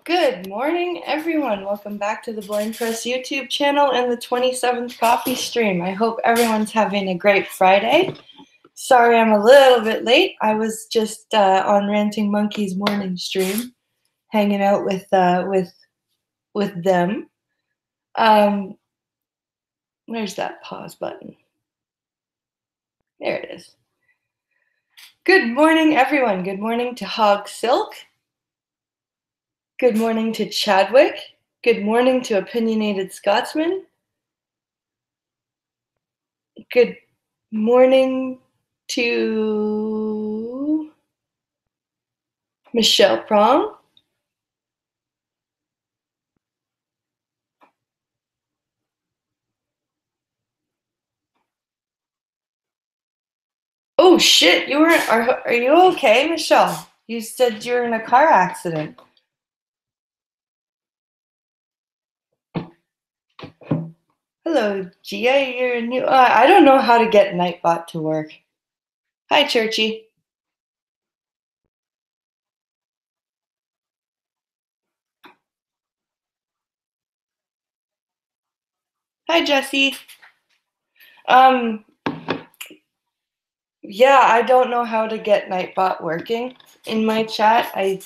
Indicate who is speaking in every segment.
Speaker 1: Good morning, everyone. Welcome back to the Blind Press YouTube channel and the 27th coffee stream. I hope everyone's having a great Friday. Sorry I'm a little bit late. I was just on Ranting Monkey's morning stream, hanging out with them. Where's that pause button? There it is. Good morning, everyone. Good morning to Hog Silk. Good morning to Chadwick. Good morning to Opinionated Scotsman. Good morning to Michelle Prong. Oh shit, are you okay, Michelle? You said you were in a car accident. Hello, Gia, you're new. I don't know how to get Nightbot to work. Hi, Churchy. Hi, Jesse. Yeah, I don't know how to get Nightbot working in my chat. I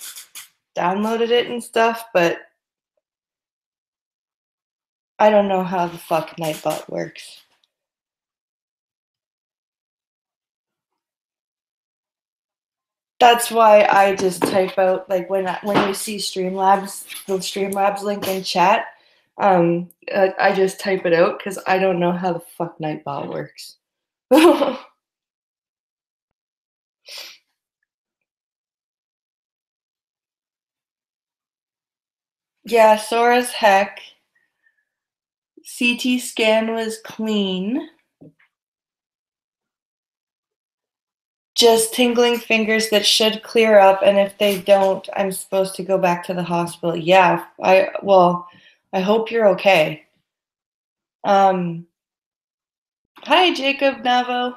Speaker 1: downloaded it and stuff, but I don't know how the fuck Nightbot works. That's why I just type out, like, when you see Streamlabs, the Streamlabs link in chat, I just type it out because I don't know how the fuck Nightbot works. Yeah, sore as heck. CT scan was clean. Just tingling fingers that should clear up, and if they don't, I'm supposed to go back to the hospital. Yeah, I hope you're okay. Hi, Jacob Navo.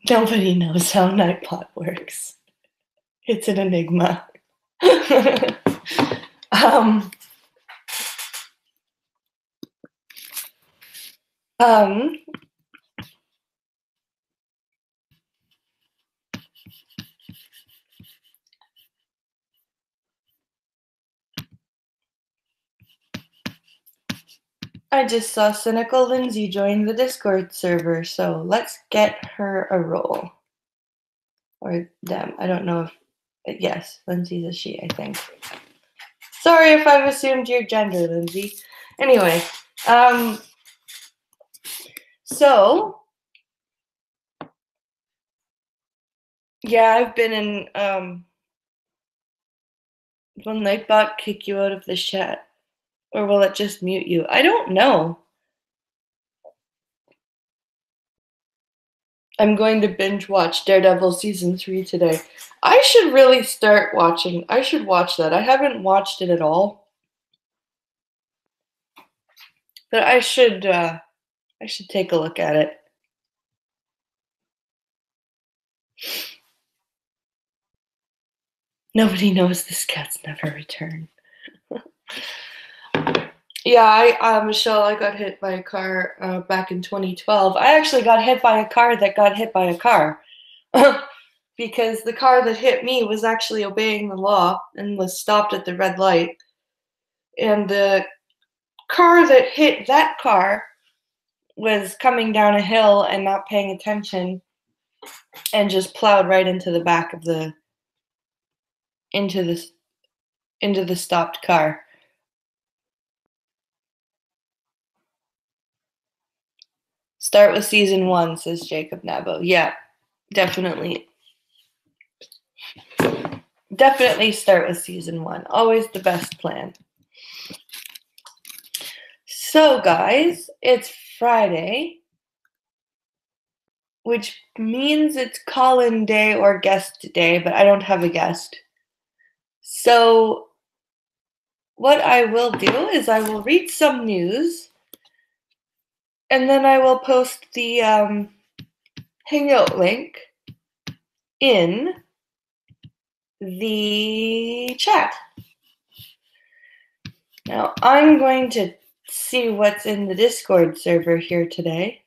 Speaker 1: Nobody knows how Nightbot works. It's an enigma. I just saw Cynical Lindsay join the Discord server, so let's get her a roll. Or them. I don't know if, yes, Lindsay's a she, I think. Sorry if I've assumed your gender, Lindsay. Anyway, so, yeah, I've been in, will Nightbot kick you out of the chat? Or will it just mute you? I don't know. I'm going to binge watch Daredevil season 3 today. I should really start watching. I should watch that. I haven't watched it at all. But I should take a look at it. Nobody knows this cat's never returned. Yeah, Michelle, I got hit by a car back in 2012. I actually got hit by a car that got hit by a car. Because the car that hit me was actually obeying the law and was stopped at the red light. And the car that hit that car was coming down a hill and not paying attention and just plowed right into the back of the into the stopped car. Start with season 1, says Jacob Nabo. Yeah, definitely. Definitely start with season 1. Always the best plan. So, guys, it's Friday, which means it's call-in day or guest day, but I don't have a guest. So, what I will do is I will read some news, and then I will post the Hangout link in the chat. Now I'm going to see what's in the Discord server here today.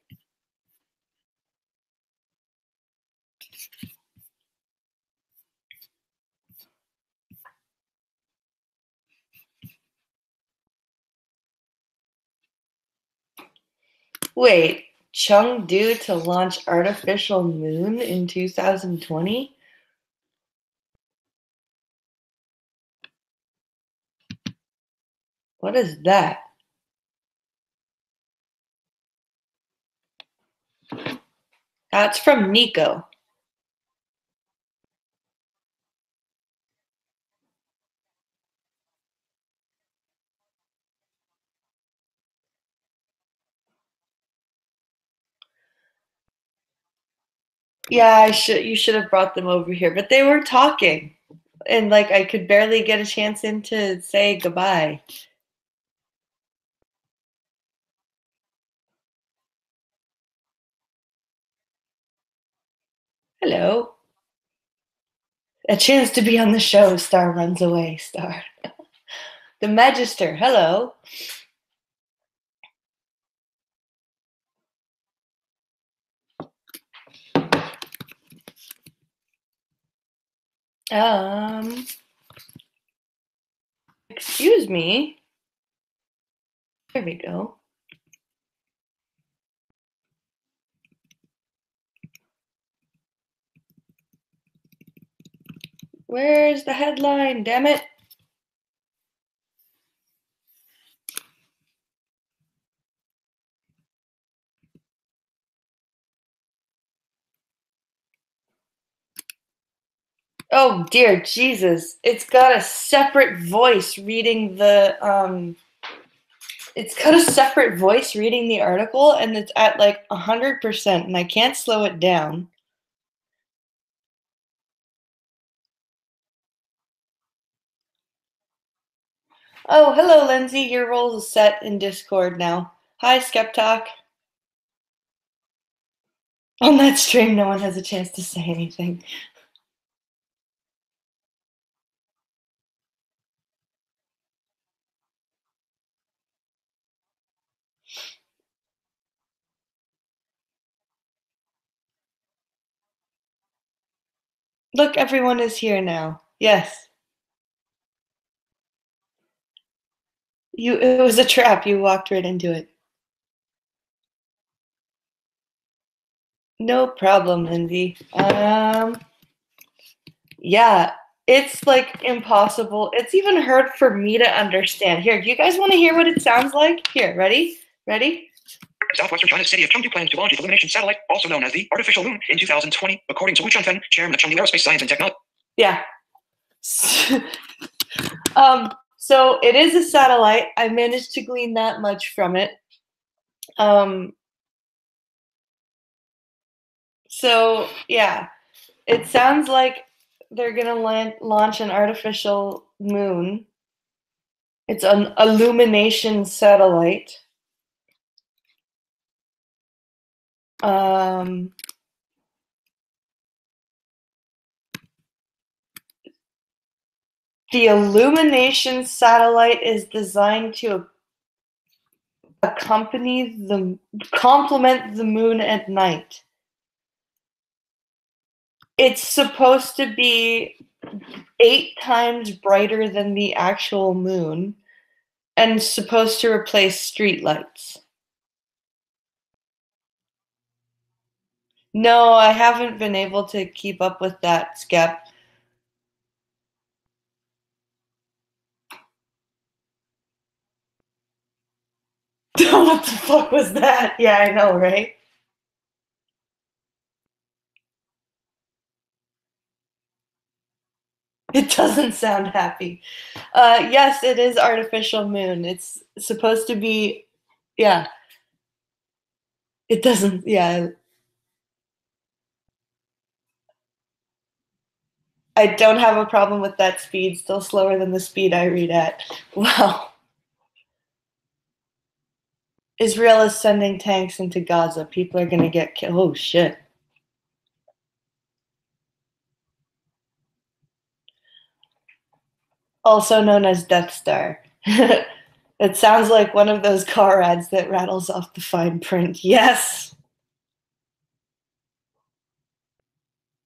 Speaker 1: Wait, Chengdu to launch artificial moon in 2020? What is that? That's from Nico. Yeah, you should have brought them over here, but they were talking. And like I could barely get a chance in to say goodbye. Hello. A chance to be on the show, Star runs away, Star. The Magister, hello. Excuse me. There we go. Where's the headline? Damn it. Oh dear Jesus. It's got a separate voice reading the article, and it's at like 100% and I can't slow it down. Oh, hello, Lindsay. Your role is set in Discord now. Hi, Skeptalk. On that stream, no one has a chance to say anything. Look, everyone is here now. Yes. It was a trap. You walked right into it. No problem, Lindsay. Yeah, it's like impossible. It's even hard for me to understand. Here, do you guys want to hear what it sounds like? Here, ready? Ready?
Speaker 2: Southwestern China's city of Chengdu plans to launch its Illumination satellite, also known as the Artificial Moon, in 2020, according to Wu Chunfen, chairman of Chengdu Aerospace Science and Technology.
Speaker 1: Yeah. So it is a satellite. I managed to glean that much from it. So yeah, it sounds like they're gonna launch an artificial moon. It's an illumination satellite. The illumination satellite is designed to complement the moon at night. It's supposed to be 8 times brighter than the actual moon and supposed to replace streetlights. No, I haven't been able to keep up with that, Skep. What the fuck was that? Yeah, I know, right? It doesn't sound happy. Yes, it is artificial moon. It's supposed to be, yeah. It doesn't, yeah. I don't have a problem with that speed. Still slower than the speed I read at. Wow. Israel is sending tanks into Gaza. People are going to get killed. Oh, shit. also known as Death Star. It sounds like one of those car ads that rattles off the fine print. Yes!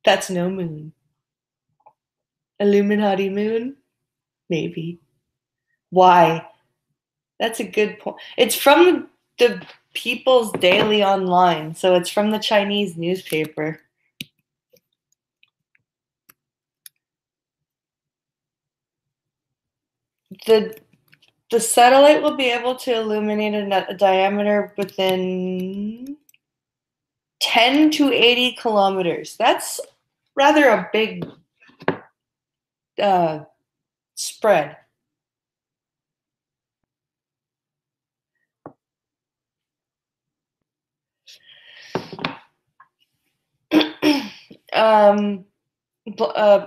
Speaker 1: That's no moon. Illuminati moon? Maybe. Why? That's a good point. It's from the People's Daily Online, so it's from the Chinese newspaper. The satellite will be able to illuminate a diameter within 10 to 80 kilometers. That's rather a big spread.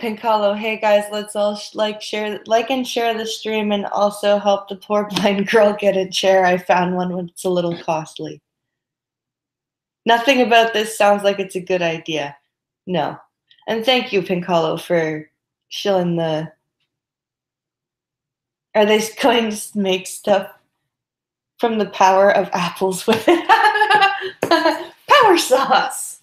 Speaker 1: Pinkalo, hey guys, let's all like and share the stream, and also help the poor blind girl get a chair. I found one when it's a little costly. Nothing about this sounds like it's a good idea. No. And thank you, Pinkalo, for shilling the... Are they going to make stuff from the power of apples with it? Power sauce!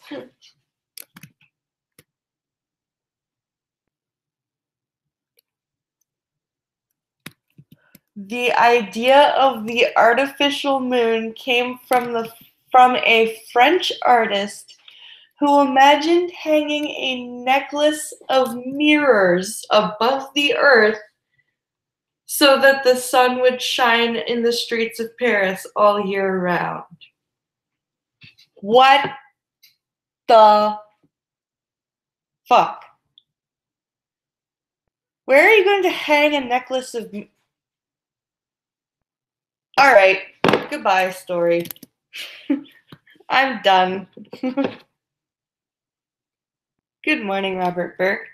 Speaker 1: The idea of the artificial moon came from a French artist who imagined hanging a necklace of mirrors above the earth so that the sun would shine in the streets of Paris all year round. What the fuck? Where are you going to hang a necklace of... All right, goodbye, story. I'm done. Good morning, Robert Burke.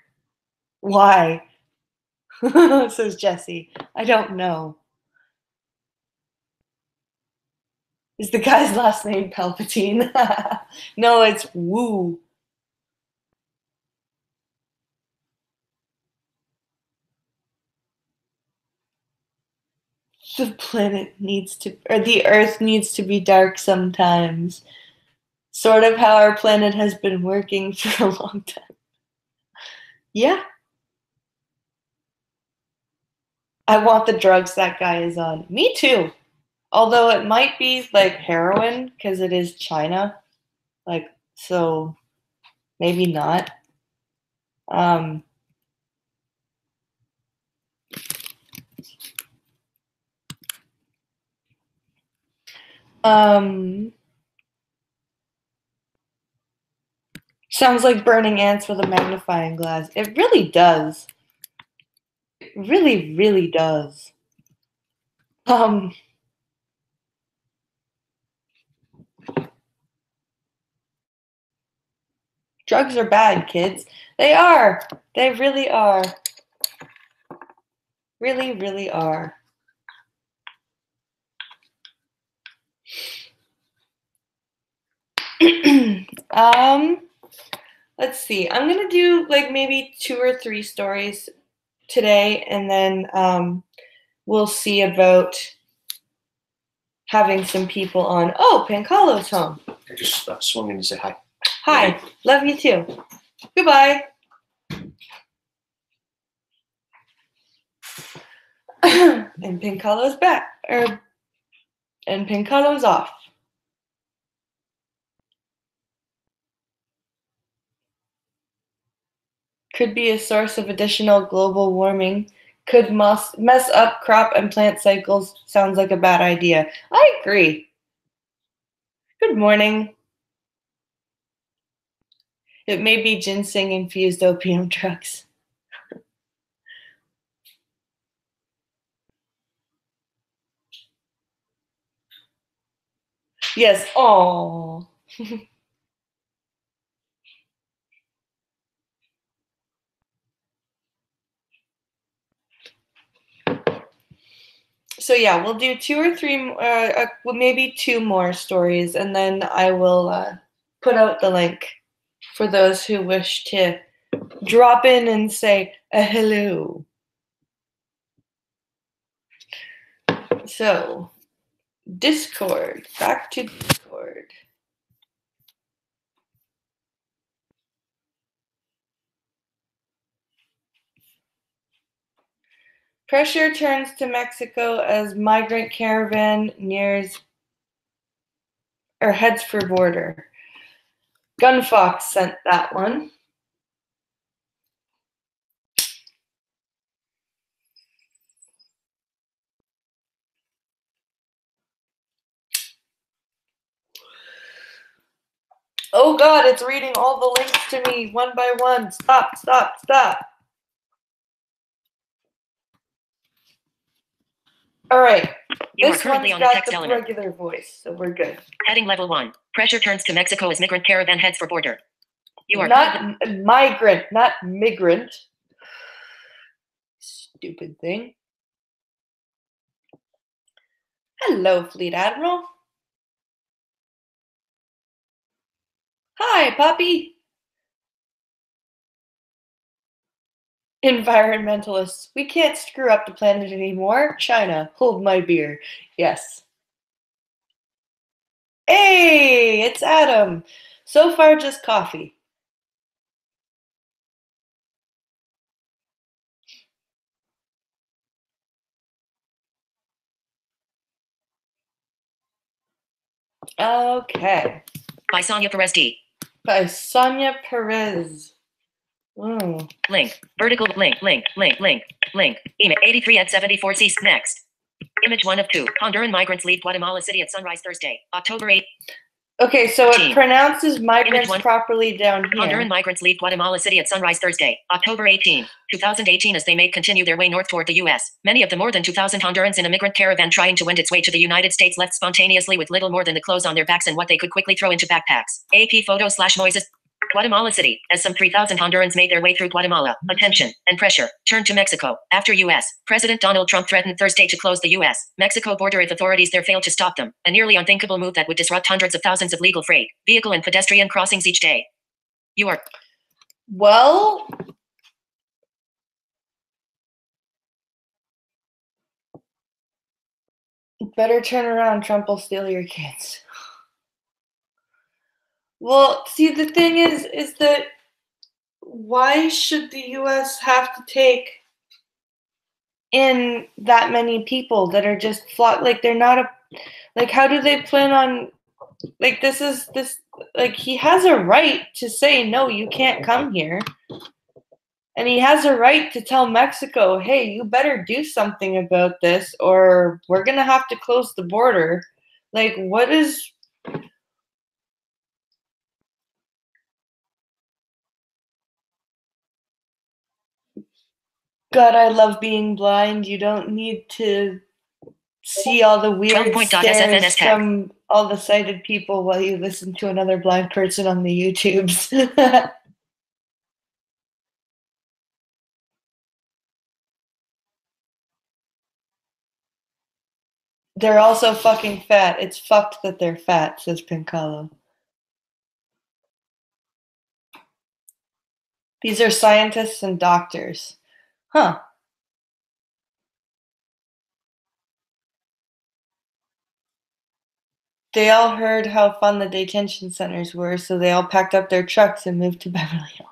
Speaker 1: Why? Says Jesse. I don't know. Is the guy's last name Palpatine? No, it's Wu. The planet needs to, or the Earth needs to be dark sometimes. Sort of how our planet has been working for a long time. Yeah. I want the drugs that guy is on. Me too. Although it might be like heroin because it is China. Like, so maybe not. Sounds like burning ants with a magnifying glass. It really does. It really, really does. Drugs are bad, kids. They are. They really are. Really, really are. Let's see. I'm gonna do like maybe 2 or 3 stories today, and then we'll see about having some people on. Oh, Pancalo's home.
Speaker 3: I just swung in to say hi.
Speaker 1: Hi. Love you too. Goodbye. And Pancalo's back. And Pancalo's off. Could be a source of additional global warming. Could mess up crop and plant cycles. Sounds like a bad idea. I agree. Good morning. It may be ginseng-infused opium drugs. Yes. Oh. So yeah, we'll do 2 or 3, well, maybe 2 more stories, and then I will put out the link for those who wish to drop in and say a hello. So, Discord. Back to Discord. Pressure turns to Mexico as migrant caravan nears or heads for border. Gunfox sent that one. Oh God, it's reading all the links to me one by one. Stop, stop, stop. All right.
Speaker 4: You are
Speaker 1: This
Speaker 4: currently
Speaker 1: one's
Speaker 4: on a
Speaker 1: got
Speaker 4: text
Speaker 1: the
Speaker 4: element.
Speaker 1: regular voice, so we're good.
Speaker 4: Heading level 1. Pressure turns to Mexico as migrant caravan heads for border. You are
Speaker 1: Not migrant, not migrant. Stupid thing. Hello, Fleet Admiral. Hi, Poppy. Environmentalists. We can't screw up the planet anymore. China, hold my beer. Yes. Hey, it's Adam. So far, just coffee. Okay.
Speaker 4: by Sonia Perez D.
Speaker 1: By Sonia Perez. Oh.
Speaker 4: Link. Vertical link. Email 83 at 74 C. Next. Image 1 of 2. Honduran migrants leave Guatemala City at sunrise Thursday, October 8.
Speaker 1: Okay, so it
Speaker 4: 15.
Speaker 1: pronounces migrants
Speaker 4: Image 1.
Speaker 1: properly down here.
Speaker 4: Honduran migrants leave Guatemala City at sunrise Thursday, October 18, 2018 as they may continue their way north toward the U.S. Many of the more than 2,000 Hondurans in a migrant caravan trying to wend its way to the United States left spontaneously with little more than the clothes on their backs and what they could quickly throw into backpacks. AP photo/noises. Guatemala City, as some 3,000 Hondurans made their way through Guatemala, attention and pressure turned to Mexico after U.S. President Donald Trump threatened Thursday to close the U.S.-Mexico border if authorities there failed to stop them, a nearly unthinkable move that would disrupt hundreds of thousands of legal freight, vehicle and pedestrian crossings each day. You are...
Speaker 1: Well, better turn around, Trump will steal your kids. Well, see, the thing is that why should the U.S. have to take in that many people that are just like they're not a, like, how do they plan on, like, this, like, he has a right to say, no, you can't come here. And he has a right to tell Mexico, hey, you better do something about this or we're going to have to close the border. Like, what is... God, I love being blind. You don't need to see all the weird stares from all the sighted people while you listen to another blind person on the YouTubes. They're also fucking fat. It's fucked that they're fat, says Pincalo. These are scientists and doctors. Huh. They all heard how fun the detention centers were, so they all packed up their trucks and moved to Beverly Hills.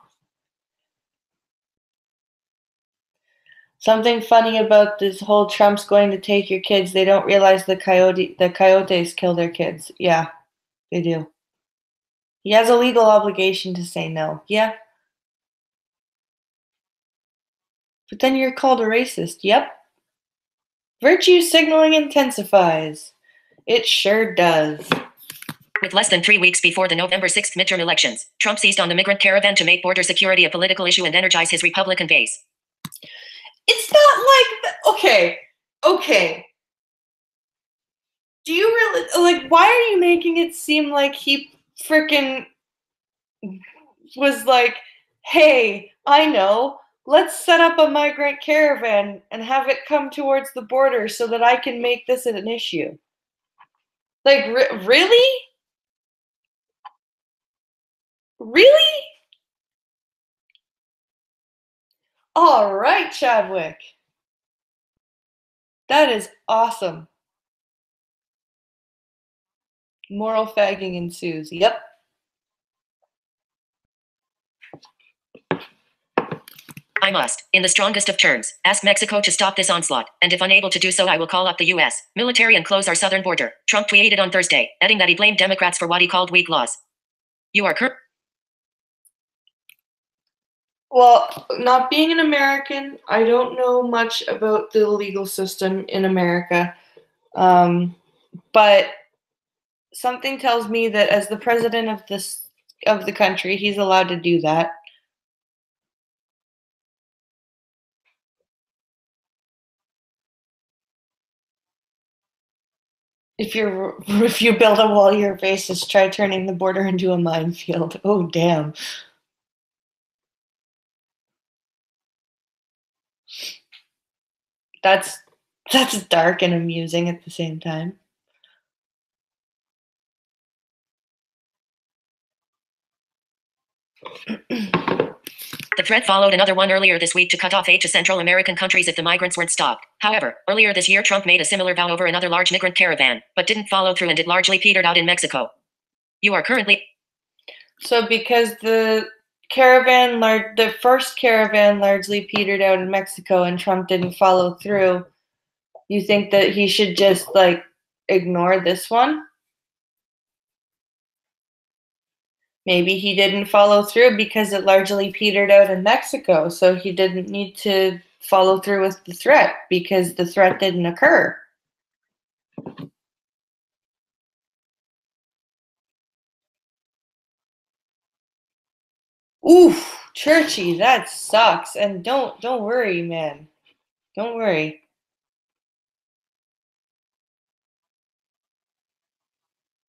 Speaker 1: Something funny about this whole Trump's going to take your kids, they don't realize the coyotes kill their kids. Yeah, they do. He has a legal obligation to say no. Yeah. But then you're called a racist. Yep. Virtue signaling intensifies. It sure does.
Speaker 4: With less than 3 weeks before the November 6th midterm elections, Trump seized on the migrant caravan to make border security a political issue and energize his Republican base.
Speaker 1: It's not like, okay. Do you really, like, why are you making it seem like he freaking was like, hey, I know, let's set up a migrant caravan and have it come towards the border so that I can make this an issue? Like, really? Really? All right, Chadwick. That is awesome. Moral fagging ensues. Yep.
Speaker 4: I must, in the strongest of terms, ask Mexico to stop this onslaught, and if unable to do so, I will call up the U.S. military and close our southern border, Trump tweeted on Thursday, adding that he blamed Democrats for what he called weak laws. You are
Speaker 1: Well, not being an American, I don't know much about the legal system in America. But something tells me that as the president of the country, he's allowed to do that. If you build a wall, your racist, try turning the border into a minefield. Oh damn. That's dark and amusing at the same time.
Speaker 4: The threat followed another one earlier this week to cut off aid to Central American countries if the migrants weren't stopped. However, earlier this year, Trump made a similar vow over another large migrant caravan, but didn't follow through and it largely petered out in Mexico. You are currently.
Speaker 1: So because the first caravan largely petered out in Mexico and Trump didn't follow through, you think that he should just ignore this one? Maybe he didn't follow through because it largely petered out in Mexico, so he didn't need to follow through with the threat because the threat didn't occur. Oof, Churchy, that sucks. And don't worry, man. Don't worry.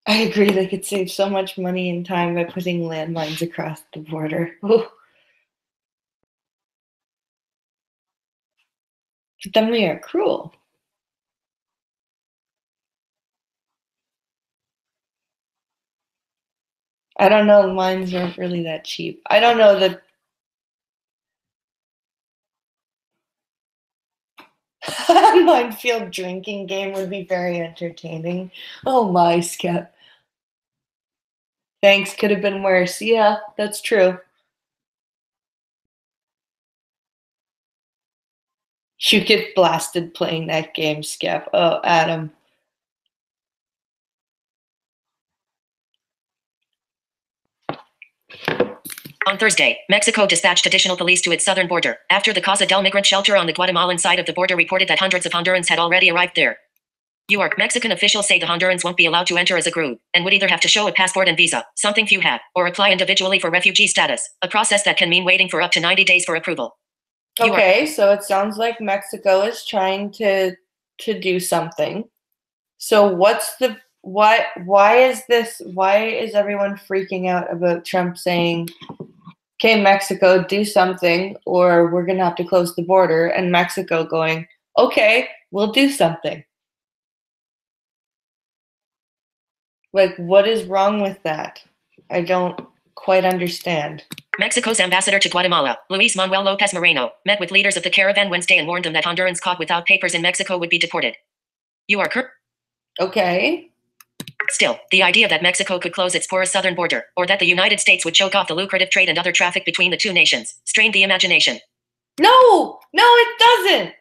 Speaker 1: I agree they could save so much money and time by putting landmines across the border. Ooh. But then we are cruel. I don't know, mines aren't really that cheap. I don't know that. Minefield drinking game would be very entertaining. Oh my, Skep. Thanks, could have been worse. Yeah, that's true. You get blasted playing that game, Skep. Oh, Adam.
Speaker 4: On Thursday, Mexico dispatched additional police to its southern border after the Casa del Migrant shelter on the Guatemalan side of the border reported that hundreds of Hondurans had already arrived there. Mexican officials say the Hondurans won't be allowed to enter as a group and would either have to show a passport and visa, something few have, or apply individually for refugee status, a process that can mean waiting for up to 90 days for approval.
Speaker 1: Okay, so it sounds like Mexico is trying to do something. So why is everyone freaking out about Trump saying, okay, Mexico, do something or we're going to have to close the border, and Mexico going, okay, we'll do something? What is wrong with that? I don't quite understand.
Speaker 4: Mexico's ambassador to Guatemala, Luis Manuel Lopez Moreno, met with leaders of the caravan Wednesday and warned them that Hondurans caught without papers in Mexico would be deported.
Speaker 1: Okay.
Speaker 4: Still, the idea that Mexico could close its porous southern border, or that the United States would choke off the lucrative trade and other traffic between the two nations, strained the imagination.
Speaker 1: No, it doesn't.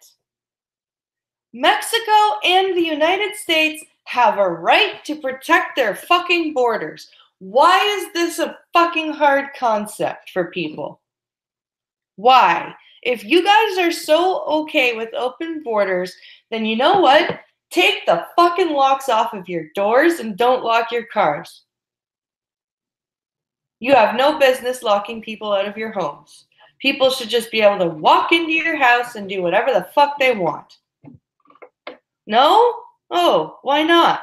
Speaker 1: Mexico and the United States have a right to protect their fucking borders. Why is this a fucking hard concept for people? Why? If you guys are so okay with open borders, then you know what? Take the fucking locks off of your doors and don't lock your cars. You have no business locking people out of your homes. People should just be able to walk into your house and do whatever the fuck they want. No? Oh, why not?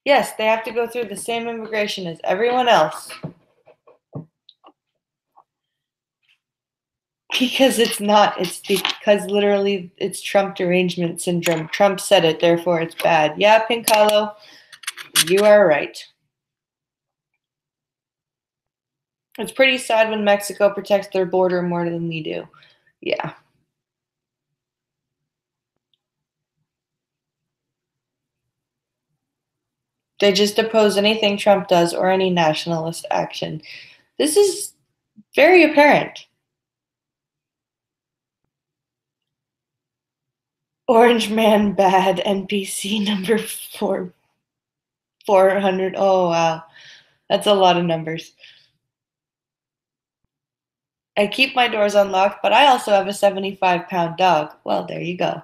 Speaker 1: Yes, they have to go through the same immigration as everyone else. Because it's not. It's because literally it's Trump derangement syndrome. Trump said it, therefore it's bad. Yeah, Pinkalo, you are right. It's pretty sad when Mexico protects their border more than we do. Yeah. They just oppose anything Trump does or any nationalist action. This is very apparent. Orange Man bad NPC number 400. Oh wow. That's a lot of numbers. I keep my doors unlocked, but I also have a 75-pound dog. Well, there you go.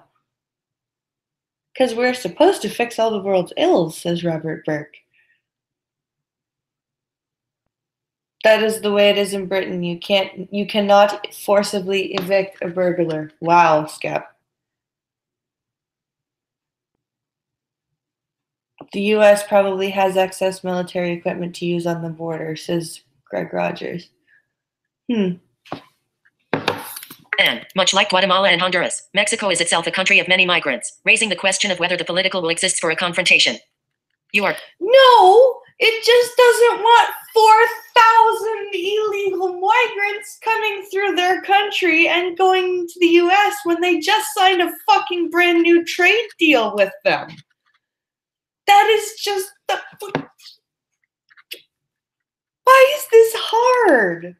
Speaker 1: Because we're supposed to fix all the world's ills, says Robert Burke. That is the way it is in Britain. You cannot forcibly evict a burglar. Wow, Scap. The US probably has excess military equipment to use on the border, says Greg Rogers.
Speaker 4: And, much like Guatemala and Honduras, Mexico is itself a country of many migrants, raising the question of whether the political will exist for a confrontation. You are.
Speaker 1: No, it just doesn't want 4,000 illegal migrants coming through their country and going to the US when they just signed a fucking brand new trade deal with them. That is just the. Why is this hard?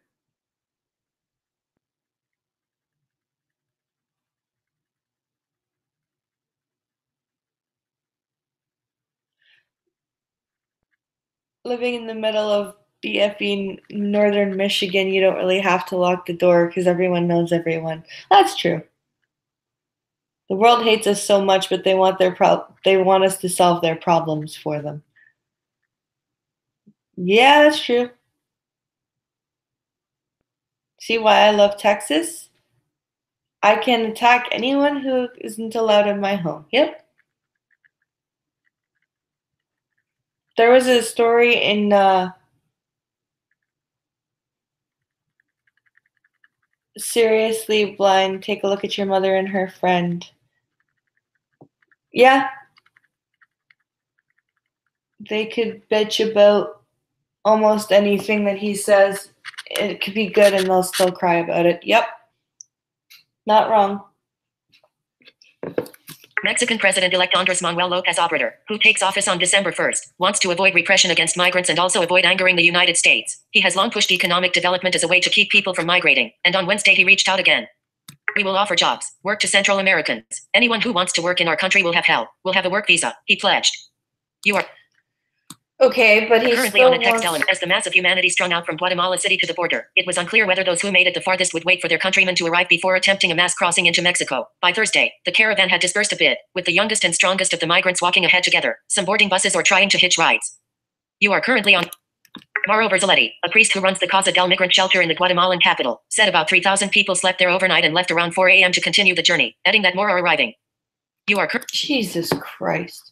Speaker 1: Living in the middle of BFE northern Michigan, you don't really have to lock the door because everyone knows everyone. That's true. The world hates us so much, but they want us to solve their problems for them. Yeah, that's true. See why I love Texas? I can attack anyone who isn't allowed in my home. Yep. There was a story in Seriously Blind. Take a look at your mother and her friend. Yeah. They could bitch about almost anything that he says. It could be good and they'll still cry about it. Yep. Not wrong.
Speaker 4: Mexican President-elect Andres Manuel Lopez Obrador, who takes office on December 1st, wants to avoid repression against migrants and also avoid angering the United States. He has long pushed economic development as a way to keep people from migrating, and on Wednesday he reached out again. We will offer jobs, work to Central Americans. Anyone who wants to work in our country will have a work visa, he pledged. You are
Speaker 1: okay, but he's
Speaker 4: currently on a text element as the mass of humanity strung out from Guatemala City to the border. It was unclear whether those who made it the farthest would wait for their countrymen to arrive before attempting a mass crossing into Mexico. By Thursday, the caravan had dispersed a bit, with the youngest and strongest of the migrants walking ahead together, some boarding buses or trying to hitch rides. You are currently on. Moreover, Zaletti, a priest who runs the Casa del Migrant shelter in the Guatemalan capital, said about 3,000 people slept there overnight and left around 4 a.m. to continue the journey, adding that more are arriving. You are
Speaker 1: Jesus Christ.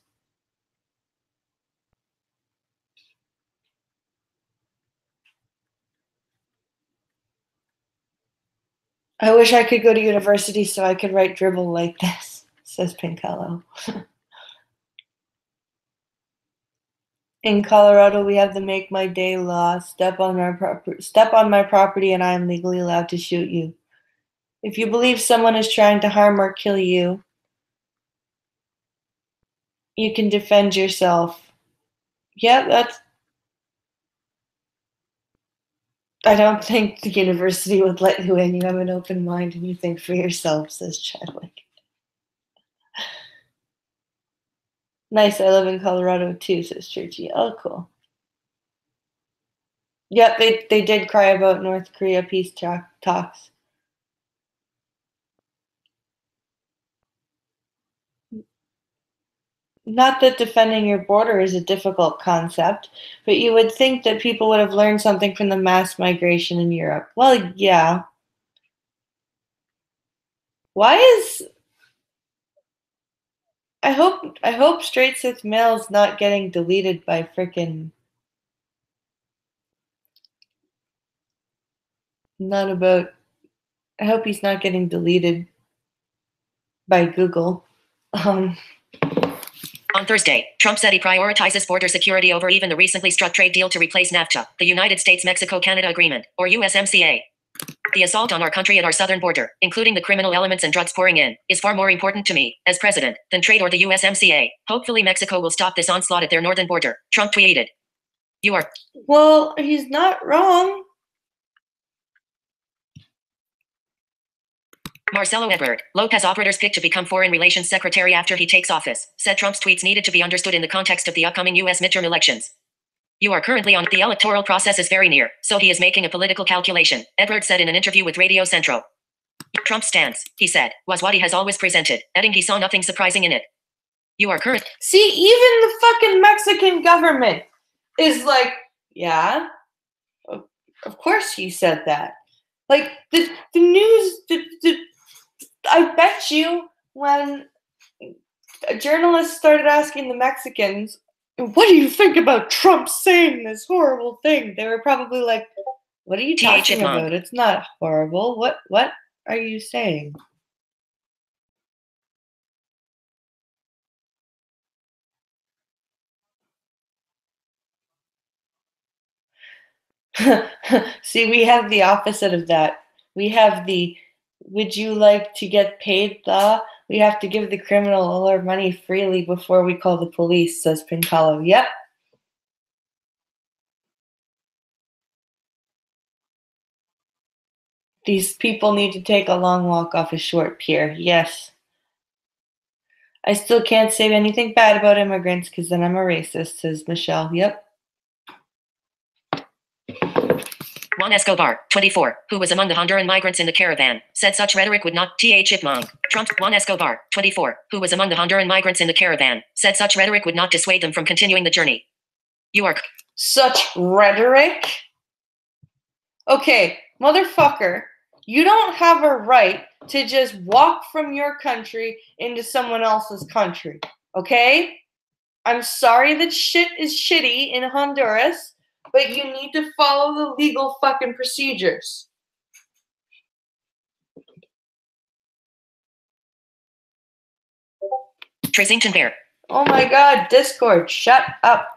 Speaker 1: I wish I could go to university so I could write dribble like this, says Pincalo. In Colorado, we have the Make My Day law. Step on my property and I am legally allowed to shoot you. If you believe someone is trying to harm or kill you, you can defend yourself. Yeah, I don't think the university would let you in. You have an open mind and you think for yourself, says Chadwick. Nice, I live in Colorado too, says Churchy. Oh, cool. Yep, they did cry about North Korea peace talks. Not that defending your border is a difficult concept, but you would think that people would have learned something from the mass migration in Europe. Well, yeah. Why is... I hope Straight Sith Mail's not getting deleted by frickin'... I hope he's not getting deleted by Google.
Speaker 4: On Thursday, Trump said he prioritizes border security over even the recently struck trade deal to replace NAFTA, the United States-Mexico-Canada Agreement, or USMCA. The assault on our country at our southern border, including the criminal elements and drugs pouring in, is far more important to me, as president, than trade or the USMCA. Hopefully Mexico will stop this onslaught at their northern border, Trump tweeted. You are.
Speaker 1: Well, he's not wrong.
Speaker 4: Marcelo Ebrard, Lopez Obrador's pick to become Foreign Relations Secretary after he takes office, said Trump's tweets needed to be understood in the context of the upcoming U.S. midterm elections. You are currently on the electoral process is very near, so he is making a political calculation, Ebrard said in an interview with Radio Centro. Trump's stance, he said, was what he has always presented, adding he saw nothing surprising in it. You are current.
Speaker 1: See, even the fucking Mexican government is like, yeah, of course he said that. Like, the news, I bet you when journalists started asking the Mexicans, what do you think about Trump saying this horrible thing? They were probably like, what are you talking about? It's not horrible. What are you saying? See, we have the opposite of that. We have the, would you like to get paid the? We have to give the criminal all our money freely before we call the police, says Pincalo. Yep. These people need to take a long walk off a short pier. Yes. I still can't say anything bad about immigrants because then I'm a racist, says Michelle. Yep.
Speaker 4: Juan Escobar, 24, who was among the Honduran migrants in the caravan, said such rhetoric would not Chipmunk. Trump. Juan Escobar, 24, who was among the Honduran migrants in the caravan, said such rhetoric would not dissuade them from continuing the journey. You are.
Speaker 1: Such rhetoric? Okay, motherfucker, you don't have a right to just walk from your country into someone else's country, okay? I'm sorry that shit is shitty in Honduras, but you need to follow the legal fucking procedures.
Speaker 4: Tracington Bear.
Speaker 1: Oh my god, Discord, shut up.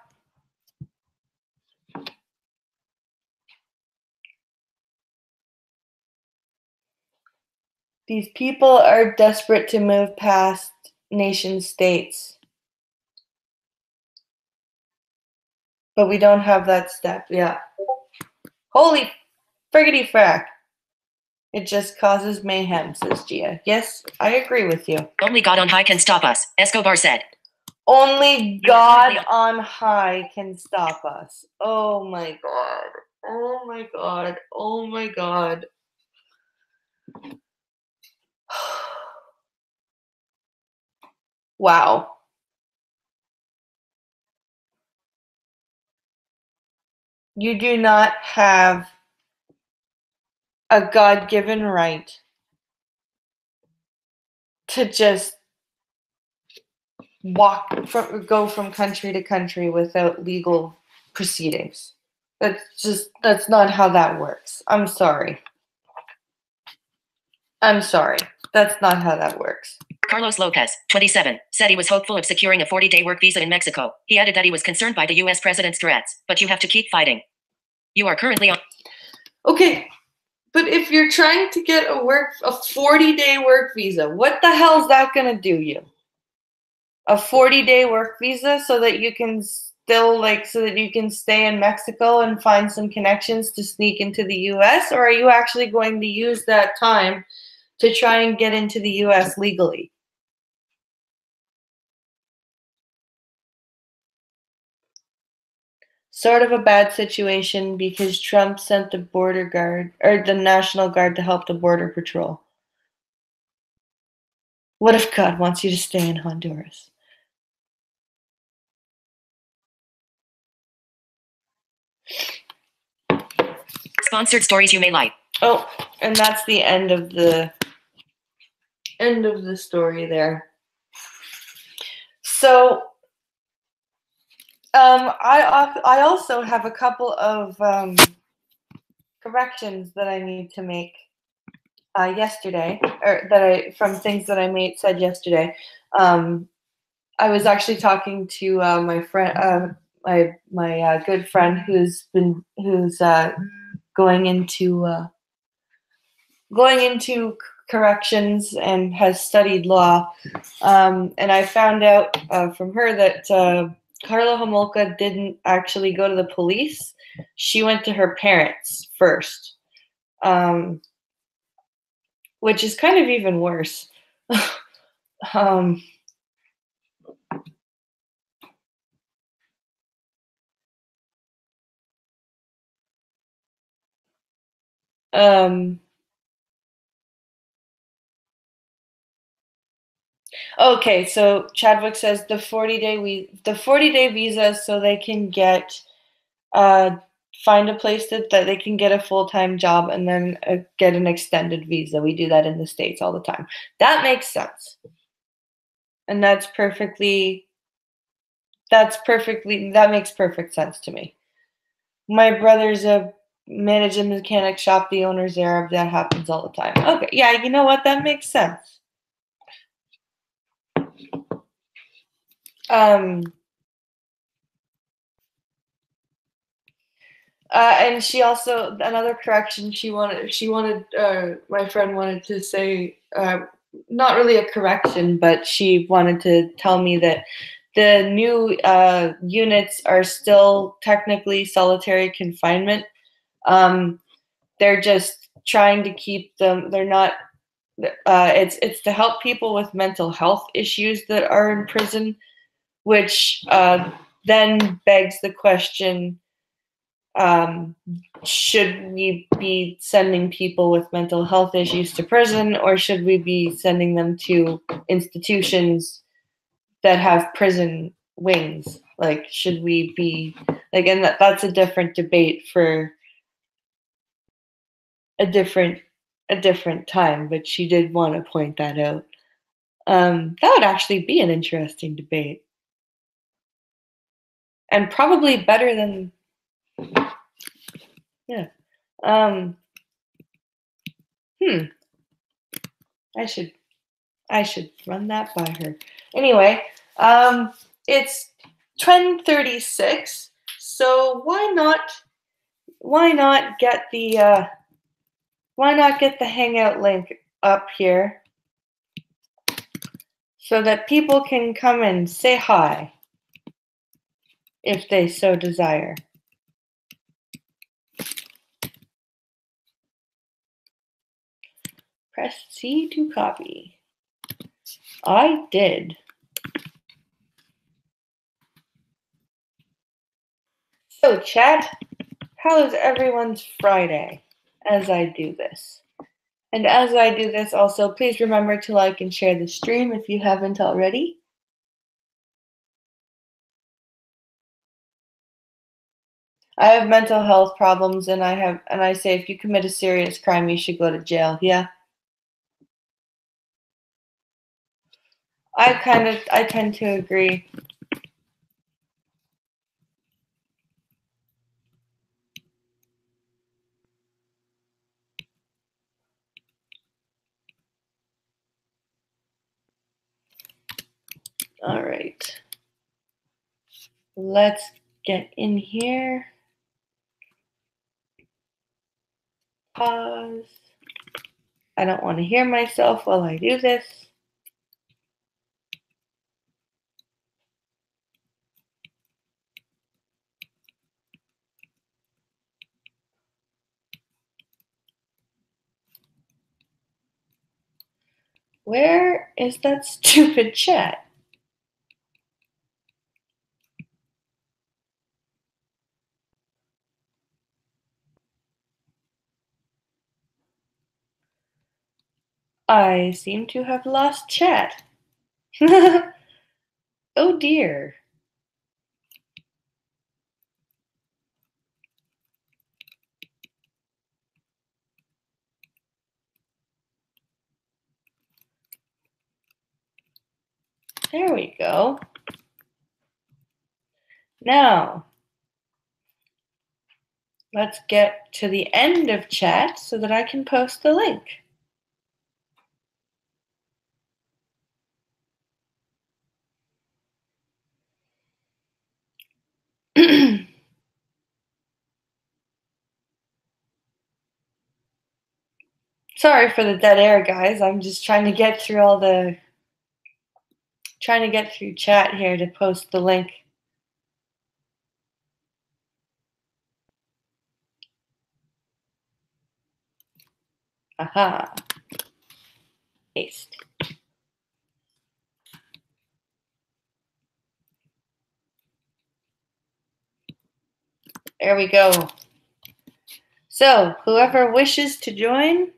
Speaker 1: These people are desperate to move past nation states. But we don't have that step, yeah. Holy friggity frack. It just causes mayhem, says Gia. Yes, I agree with you.
Speaker 4: Only God on high can stop us, Escobar said.
Speaker 1: Only God on high can stop us. Oh my god. Oh my god. Oh my god. Wow. You do not have a God-given right to just go from country to country without legal proceedings. That's not how that works. I'm sorry. I'm sorry. That's not how that works.
Speaker 4: Carlos Lopez, 27, said he was hopeful of securing a 40-day work visa in Mexico. He added that he was concerned by the U.S. president's threats, but you have to keep fighting. You are currently on.
Speaker 1: Okay, but if you're trying to get a 40-day work visa, what the hell is that going to do you? A 40-day work visa so that you can still, so that you can stay in Mexico and find some connections to sneak into the U.S., or are you actually going to use that time to try and get into the U.S. legally? Sort of a bad situation because Trump sent the border guard or the National Guard to help the border patrol. What if God wants you to stay in Honduras?
Speaker 4: Sponsored stories you may like.
Speaker 1: Oh, and that's the end of the story there. So I also have a couple of corrections that I need to make yesterday, or from things that I said yesterday. I was actually talking to my friend, my good friend who's going into going into corrections and has studied law. And I found out from her that Carla Homolka didn't actually go to the police. She went to her parents first, which is kind of even worse. um, um, Okay, so Chadwick says the 40-day visa so they can get find a place that they can get a full-time job and then get an extended visa. We do that in the States all the time. That makes sense. And that makes perfect sense to me. My brother's managed a mechanic shop, the owner's Arab, that happens all the time. Okay, yeah, you know what? That makes sense. And she also, another correction, my friend wanted to say, not really a correction, but she wanted to tell me that the new units are still technically solitary confinement. They're just trying to keep them, they're not, it's to help people with mental health issues that are in prison, which then begs the question, should we be sending people with mental health issues to prison, or should we be sending them to institutions that have prison wings? Like, should we be like, and that's a different debate for a different time, but she did want to point that out. That would actually be an interesting debate, and probably better than, yeah. I should run that by her. Anyway, it's 10:36, so why not get the Hangout link up here so that people can come and say hi if they so desire. Press C to copy. I did. So, chat, how is everyone's Friday as I do this? And as I do this, also, please remember to like and share the stream if you haven't already. I have mental health problems, and I say if you commit a serious crime, you should go to jail. Yeah. I tend to agree. All right. Let's get in here. Pause. I don't want to hear myself while I do this. Where is that stupid chat? I seem to have lost chat. Oh dear. There we go. Now, let's get to the end of chat so that I can post the link. Sorry for the dead air, guys. I'm just trying to get through chat here to post the link. Aha. Paste. There we go. So, whoever wishes to join,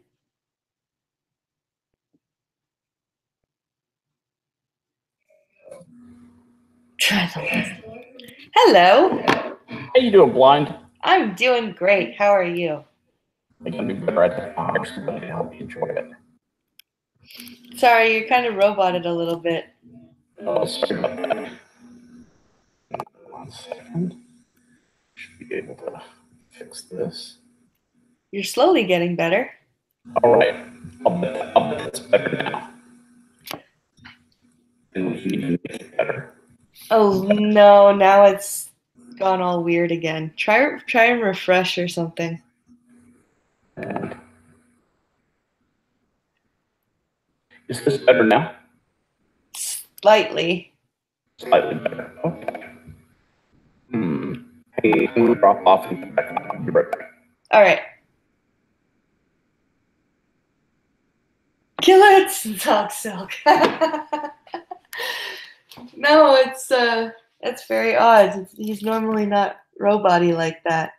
Speaker 1: try the list. Hello.
Speaker 5: How you doing, Blind?
Speaker 1: I'm doing great. How are you?
Speaker 5: I'm gonna be better at that. I'm actually going to help you enjoy it.
Speaker 1: Sorry, you're kind of roboted a little bit.
Speaker 5: Oh, sorry about that. 1 second. Should be able to fix this.
Speaker 1: You're slowly getting better.
Speaker 5: All right. I'll bet that's better now. And we can even make it better.
Speaker 1: Oh no, now it's gone all weird again. Try and refresh or something.
Speaker 5: And is this better now?
Speaker 1: Slightly.
Speaker 5: Slightly better. Okay. Hey, I'm gonna drop off and come back. I'll be right back.
Speaker 1: All right. Kill it, Dog Silk. No, that's very odd. He's normally not robot-y like that.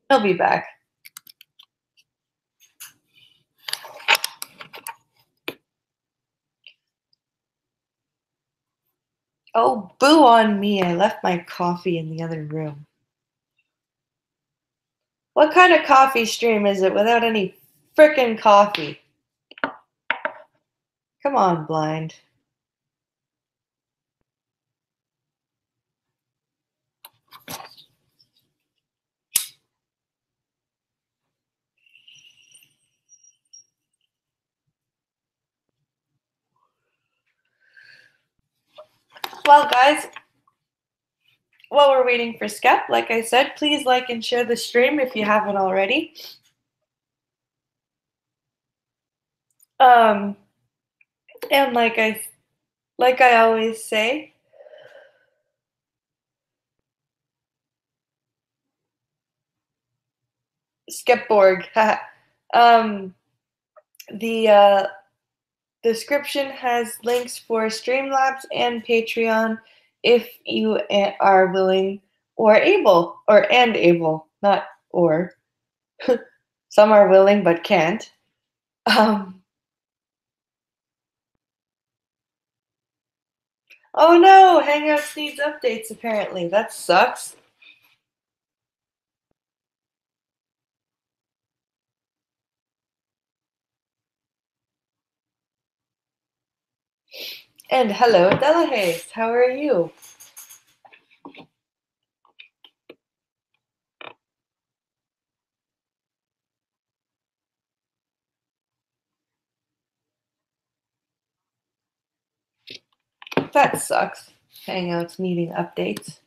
Speaker 1: He'll be back. Oh, boo on me. I left my coffee in the other room. What kind of coffee stream is it without any frickin' coffee? Come on, Blind. Well, guys, while we're waiting for Skep, like I said, please like and share the stream if you haven't already. And like I always say, Skepborg. The description has links for Streamlabs and Patreon if you are willing or able, not or. Some are willing but can't. Oh no, Hangouts needs updates apparently. That sucks. And hello, Delahaye. How are you? That sucks. Hangouts needing updates.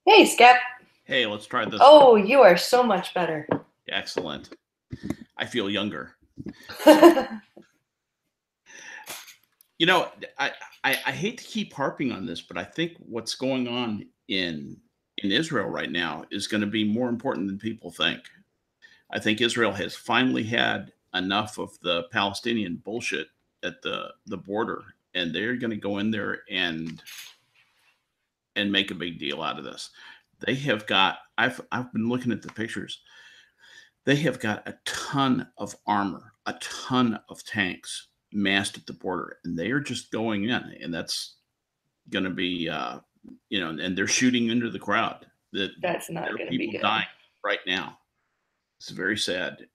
Speaker 1: Hey, Skep.
Speaker 6: Hey, let's try this.
Speaker 1: Oh, you are so much better.
Speaker 6: Excellent. I feel younger. You know, I hate to keep harping on this, but I think what's going on in Israel right now is going to be more important than people think. I think Israel has finally had enough of the Palestinian bullshit at the border, and they're going to go in there and make a big deal out of this. They have got, I've been looking at the pictures. They have got a ton of armor, a ton of tanks massed at the border, and they are just going in, and that's going to be, and they're shooting into the crowd.
Speaker 1: That's not going to be
Speaker 6: people
Speaker 1: good.
Speaker 6: dying right now. It's very sad,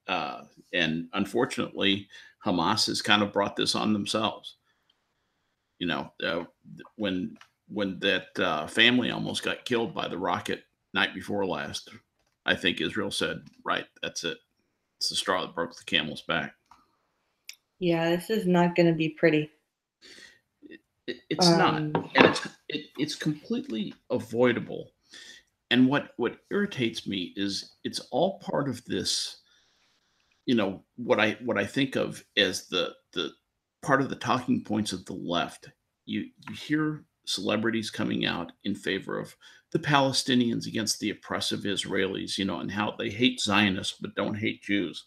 Speaker 6: and unfortunately, Hamas has kind of brought this on themselves. You know, when that family almost got killed by the rocket night before last, I think Israel said, right, that's it. It's the straw that broke the camel's back.
Speaker 1: Yeah, this is not going to be pretty.
Speaker 6: It's not,
Speaker 1: Um,
Speaker 6: and it's completely avoidable. And what irritates me is it's all part of this. What I think of as the part of the talking points of the left. You hear celebrities coming out in favor of the Palestinians against the oppressive Israelis, and how they hate Zionists but don't hate Jews.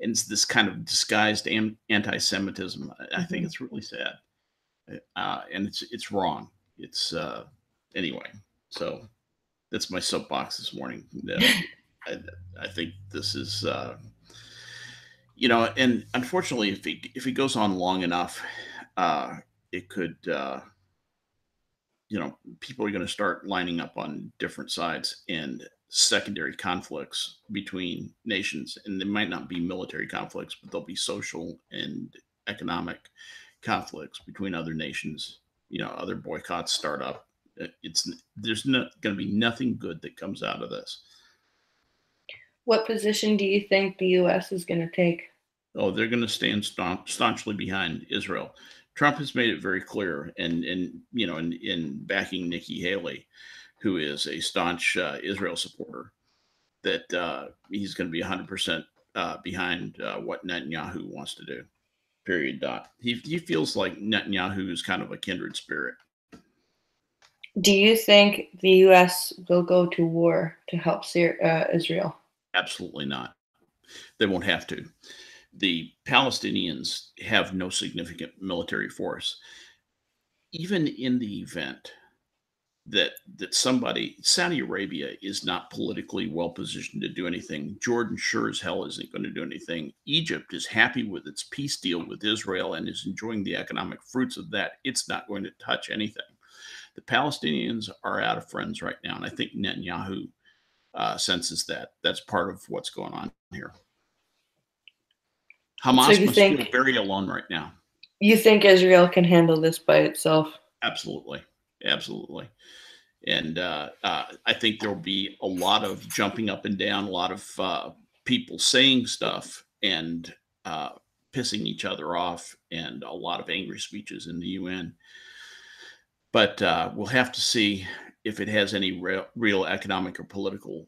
Speaker 6: And it's this kind of disguised anti-Semitism. I think it's really sad, and it's wrong. It's anyway. So that's my soapbox this morning. I think this is, and unfortunately, if it goes on long enough, it could, people are going to start lining up on different sides and secondary conflicts between nations, and they might not be military conflicts, but there'll be social and economic conflicts between other nations. Other boycotts start up. There's going to be nothing good that comes out of this.
Speaker 1: what position do you think the U.S. is going to take?
Speaker 6: Oh, they're going to stand staunchly behind Israel. Trump has made it very clear, and in backing Nikki Haley, who is a staunch Israel supporter, that he's going to be 100% behind what Netanyahu wants to do. Period. Dot. He feels like Netanyahu is kind of a kindred spirit.
Speaker 1: Do you think the U.S. will go to war to help Israel?
Speaker 6: Absolutely not. They won't have to. The Palestinians have no significant military force. Even in the event that Saudi Arabia is not politically well positioned to do anything, Jordan sure as hell isn't going to do anything. Egypt is happy with its peace deal with Israel and is enjoying the economic fruits of that. It's not going to touch anything. The Palestinians are out of friends right now, and I think Netanyahu senses that. That's part of what's going on here. Hamas must feel very alone right now.
Speaker 1: You think Israel can handle this by itself?
Speaker 6: Absolutely. And I think there will be a lot of jumping up and down, a lot of people saying stuff and pissing each other off, and a lot of angry speeches in the UN. But we'll have to see if it has any real economic or political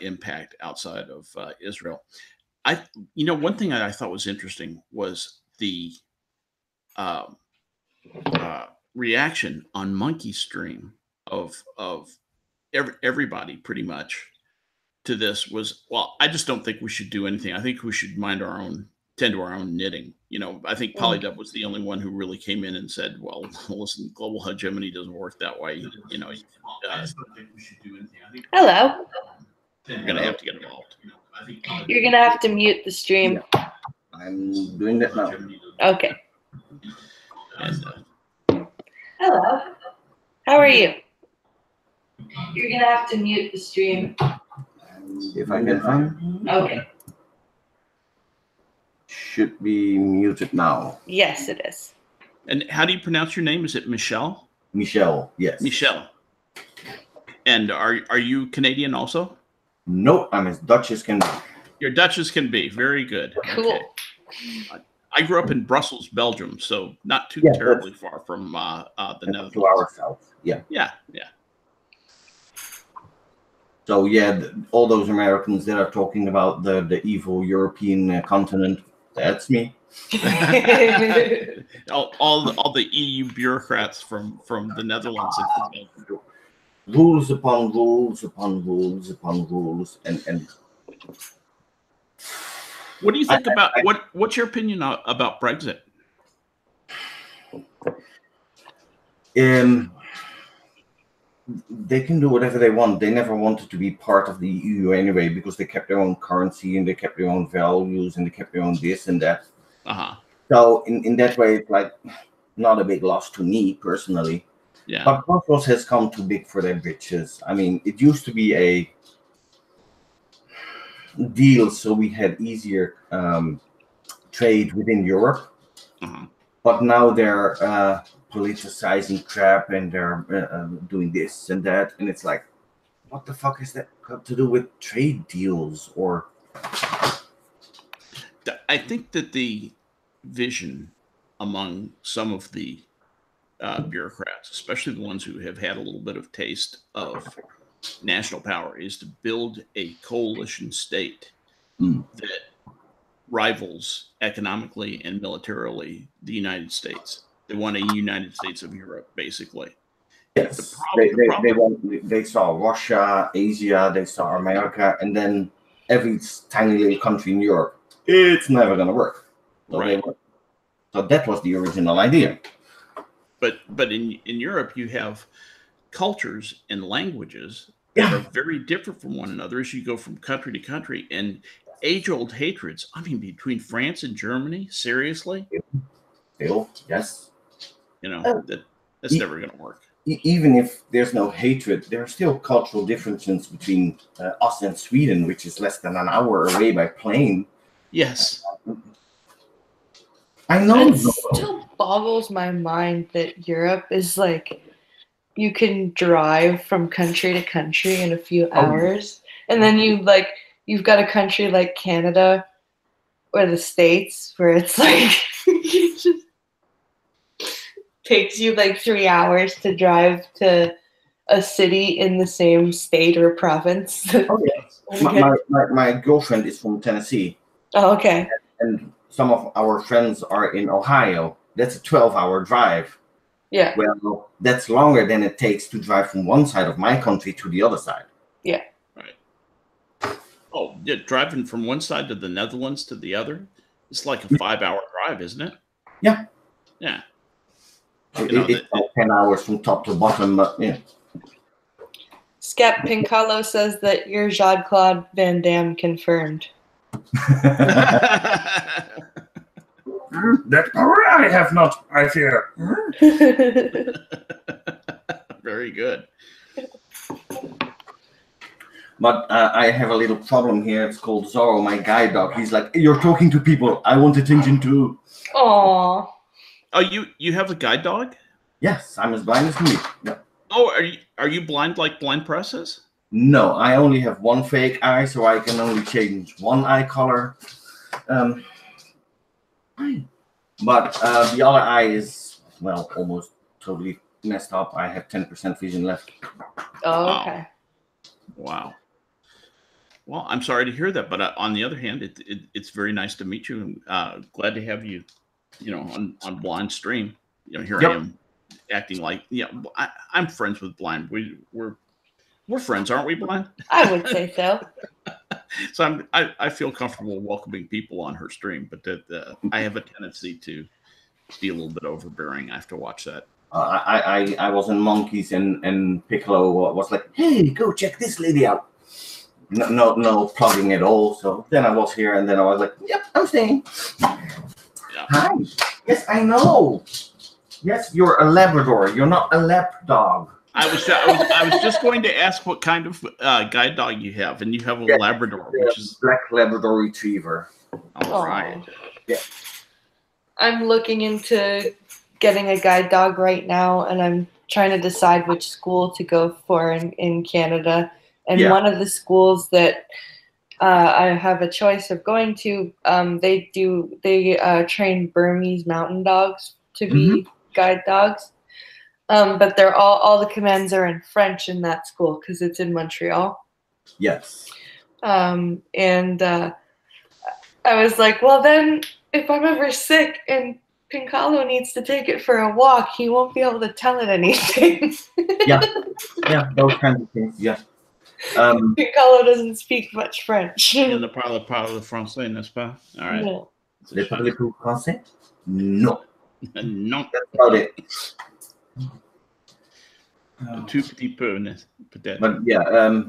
Speaker 6: impact outside of Israel. One thing I thought was interesting was the reaction on Monkey Stream of everybody pretty much to this was, well, I just don't think we should do anything. I think we should tend to our own knitting. I think Polydub was the only one who really came in and said, well, listen, global hegemony doesn't work that way. I just don't think we should do anything. I think
Speaker 1: Hello.
Speaker 6: You're going to have to get involved.
Speaker 1: You're going to have to mute the stream.
Speaker 5: Yeah. I'm doing that now.
Speaker 1: Okay.
Speaker 6: And,
Speaker 1: Hello. How are you? You're going to have to mute the stream.
Speaker 5: If I can find.
Speaker 1: Okay.
Speaker 5: Should be muted now.
Speaker 1: Yes, it is.
Speaker 6: and how do you pronounce your name? Is it Michelle?
Speaker 5: Michelle, yes.
Speaker 6: Michelle. And are you Canadian also?
Speaker 5: No, I'm as Dutch as can be.
Speaker 6: You're Dutch as can be. Very good.
Speaker 1: Cool.
Speaker 6: Okay. I grew up in Brussels, Belgium, so not too terribly far from the Netherlands.
Speaker 5: 2 hours south. Yeah.
Speaker 6: Yeah.
Speaker 5: So all those Americans that are talking about the evil European continent, that's me.
Speaker 6: all the EU bureaucrats from the Netherlands.
Speaker 5: Rules upon rules upon rules upon rules, and
Speaker 6: what do you think about what's your opinion about Brexit?
Speaker 5: They can do whatever they want. They never wanted to be part of the EU anyway, because they kept their own currency and they kept their own values and they kept their own this and that. So in that way, it's like not a big loss to me personally.
Speaker 6: Yeah.
Speaker 5: But Brussels has come too big for their britches. I mean, it used to be a deal so we had easier trade within Europe. But now they're politicizing crap and they're doing this and that. And it's like, what the fuck is that got to do with trade deals? Or
Speaker 6: I think that the vision among some of the bureaucrats, especially the ones who have had a little bit of taste of national power, is to build a coalition state that rivals economically and militarily the United States. They want a United States of Europe, basically.
Speaker 5: yes, they saw Russia, Asia, they saw America, and then every tiny little country in Europe. It's never going to work. So
Speaker 6: Right.
Speaker 5: So that was the original idea.
Speaker 6: But in Europe, you have cultures and languages that are very different from one another as you go from country to country, and age-old hatreds. I mean, between France and Germany, seriously,
Speaker 5: Still, yes.
Speaker 6: you know, that's never going to work.
Speaker 5: Even if there's no hatred, there are still cultural differences between us and Sweden, which is less than an hour away by plane.
Speaker 6: Yes.
Speaker 5: I know.
Speaker 1: It still boggles my mind that Europe is like, you can drive from country to country in a few hours, and then you've got a country like Canada or the States where it's like it just takes you like 3 hours to drive to a city in the same state or province.
Speaker 5: Oh, yes. My girlfriend is from Tennessee.
Speaker 1: Oh, okay.
Speaker 5: And some of our friends are in Ohio. That's a 12-hour drive.
Speaker 1: Yeah.
Speaker 5: Well, that's longer than it takes to drive from one side of my country to the other side.
Speaker 1: Yeah.
Speaker 6: Right. Oh, yeah, driving from one side to the Netherlands to the other, it's like a 5-hour drive, isn't it?
Speaker 5: Yeah.
Speaker 6: Yeah.
Speaker 5: It's like 10 hours from top to bottom, but yeah.
Speaker 1: Skep Pincalo says that you're Jean-Claude Van Damme confirmed.
Speaker 7: That power I have not, I fear.
Speaker 6: Very good.
Speaker 5: But I have a little problem here. It's called Zorro, my guide dog. He's like, you're talking to people. I want attention too.
Speaker 1: Aww.
Speaker 6: Oh, you have a guide dog?
Speaker 5: Yes, I'm as blind as me. Yeah.
Speaker 6: Oh, are you blind like Blind Press is?
Speaker 5: No, I only have one fake eye, so I can only change one eye color. But the other eye is, well, almost totally messed up. I have 10% vision left.
Speaker 1: Oh, okay.
Speaker 6: Wow. Well, I'm sorry to hear that, but on the other hand, it's very nice to meet you. Glad to have you, on Blind Stream. Here I am acting like, I'm friends with Blind. We're friends, aren't we, Blind?
Speaker 1: I would say so.
Speaker 6: So I feel comfortable welcoming people on her stream, but I have a tendency to be a little bit overbearing. I have to watch that.
Speaker 5: I was in Monkeys and Piccolo was like, hey, go check this lady out. No plugging at all. So then I was here, and then I was like, yep, I'm staying. Yeah. Hi. Yes, I know. Yes, you're a Labrador. You're not a lap dog.
Speaker 6: I was just going to ask what kind of guide dog you have, and you have a Labrador, which is
Speaker 5: Black Labrador Retriever.
Speaker 6: All right.
Speaker 5: Yeah.
Speaker 1: I'm looking into getting a guide dog right now, and I'm trying to decide which school to go for in Canada. And one of the schools that I have a choice of going to, they train Burmese mountain dogs to be guide dogs. But they're all the commands are in French in that school because it's in Montreal.
Speaker 5: Yes.
Speaker 1: And I was like, well, then if I'm ever sick and Pincalo needs to take it for a walk, he won't be able to tell it anything.
Speaker 5: Yeah, those kinds of things. Yeah.
Speaker 1: Pincalo doesn't speak much French.
Speaker 6: Il ne parle français, n'est-ce pas? All right.
Speaker 1: No.
Speaker 5: They parlez plus français? No.
Speaker 6: Non.
Speaker 5: That's about it.
Speaker 6: Tout petit peu, peut-être.
Speaker 5: But yeah,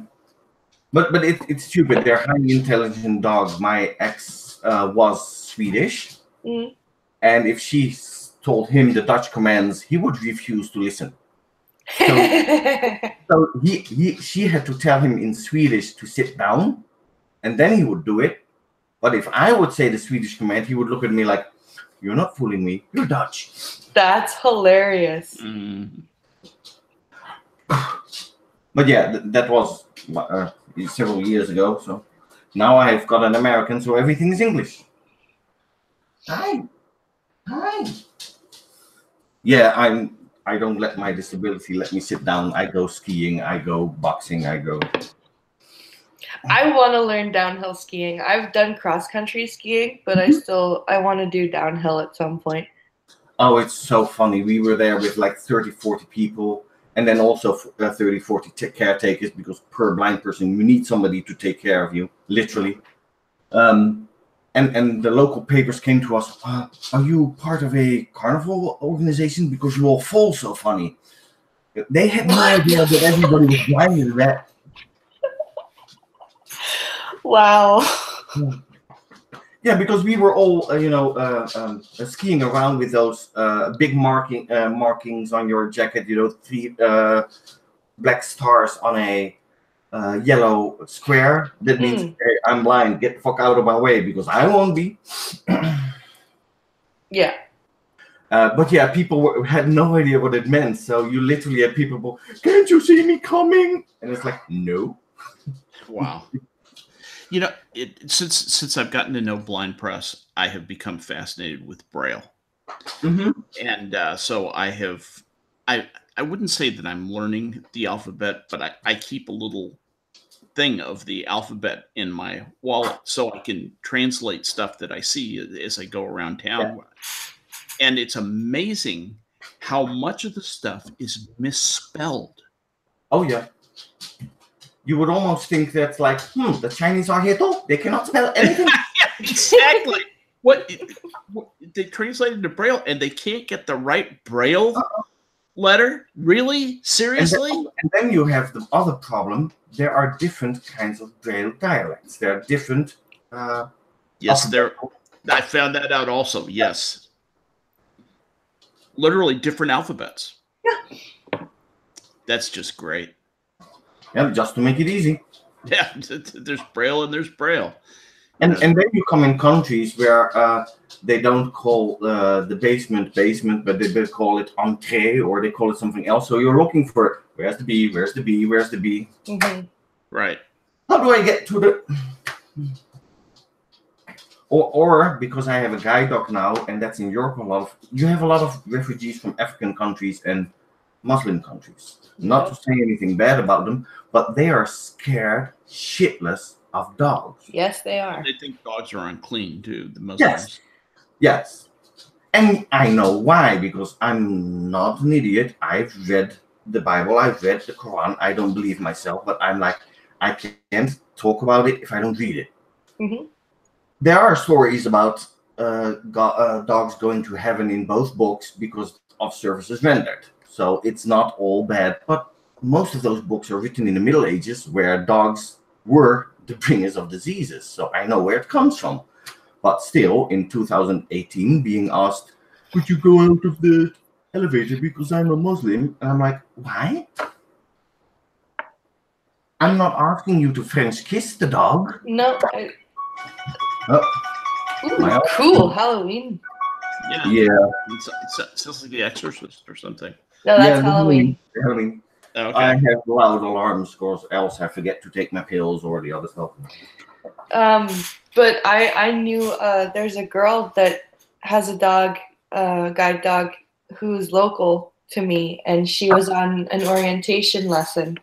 Speaker 5: but it's stupid. They're highly intelligent dogs. My ex was Swedish, and if she told him the Dutch commands, he would refuse to listen. So she had to tell him in Swedish to sit down, and then he would do it. But if I would say the Swedish command, he would look at me like, "You're not fooling me. You're Dutch."
Speaker 1: That's hilarious.
Speaker 5: But yeah, that was several years ago. So now I've got an American, so everything is English. Hi. Yeah, I don't let my disability let me sit down. I go skiing, I go boxing, I go.
Speaker 1: I want to learn downhill skiing. I've done cross country skiing, but I want to do downhill at some point.
Speaker 5: Oh, it's so funny. We were there with like 30, 40 people, and then also 30, 40 caretakers, because per blind person, you need somebody to take care of you, literally. And the local papers came to us, are you part of a carnival organization? Because you all fall so funny. They had no idea that everybody was blind in that.
Speaker 1: Wow.
Speaker 5: Yeah, because we were all, skiing around with those big markings on your jacket, 3 black stars on a yellow square. That means, hey, I'm blind, get the fuck out of my way, because I won't be.
Speaker 1: Yeah.
Speaker 5: But yeah, people had no idea what it meant. So you literally had people go, can't you see me coming? And it's like, no.
Speaker 6: Wow. Since I've gotten to know Blind Press, I have become fascinated with Braille.
Speaker 5: Mm-hmm.
Speaker 6: And so I wouldn't say that I'm learning the alphabet, but I keep a little thing of the alphabet in my wallet so I can translate stuff that I see as I go around town. Yeah. And it's amazing how much of the stuff is misspelled.
Speaker 5: Oh, yeah. You would almost think that's like, the Chinese are here too. They cannot spell anything.
Speaker 6: Yeah, exactly. What they translated to Braille and they can't get the right Braille letter? Really? Seriously?
Speaker 5: And then you have the other problem. There are different kinds of Braille dialects. There are different.
Speaker 6: Yes, I found that out also. Yes. Literally different alphabets.
Speaker 1: Yeah.
Speaker 6: That's just great.
Speaker 5: Yeah, just to make it easy.
Speaker 6: Yeah, there's Braille and there's Braille.
Speaker 5: And then you come in countries where they don't call the basement, but they call it entrée, or they call it something else. So you're looking for, where's the B, where's the B, where's the B?
Speaker 1: Mm-hmm.
Speaker 6: Right.
Speaker 5: How do I get to the... Or because I have a guide dog now, and that's in Europe you have a lot of refugees from African countries and Muslim countries. Not to say anything bad about them, but they are scared shitless of dogs.
Speaker 1: Yes, they are.
Speaker 6: They think dogs are unclean too, the Muslims.
Speaker 5: Yes. And I know why, because I'm not an idiot. I've read the Bible, I've read the Quran. I don't believe myself, but I'm like, I can't talk about it if I don't read it.
Speaker 1: Mm-hmm.
Speaker 5: There are stories about dogs going to heaven in both books because of services rendered. So it's not all bad, but most of those books are written in the Middle Ages, where dogs were the bringers of diseases. So I know where it comes from. But still, in 2018, being asked, could you go out of the elevator because I'm a Muslim? And I'm like, why? I'm not asking you to French kiss the dog.
Speaker 1: No.
Speaker 5: Ooh,
Speaker 1: cool. Halloween.
Speaker 5: Yeah.
Speaker 6: It sounds like The Exorcist or something.
Speaker 1: No, that's Halloween.
Speaker 5: Halloween.
Speaker 6: Okay.
Speaker 5: I have loud alarms, because else I forget to take my pills or the other stuff.
Speaker 1: But I knew there's a girl that has a dog, guide dog, who's local to me, and she was on an orientation lesson.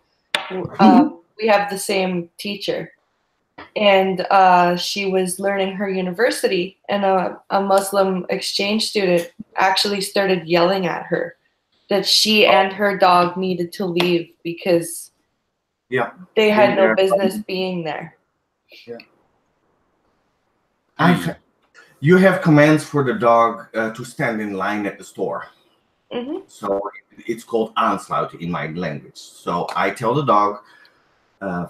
Speaker 1: We have the same teacher, and she was learning her university, and a Muslim exchange student actually started yelling at her that she and her dog needed to leave because they had no business being there.
Speaker 5: Yeah. You have commands for the dog to stand in line at the store.
Speaker 1: Mm-hmm.
Speaker 5: So it's called aansluiten in my language. So I tell the dog,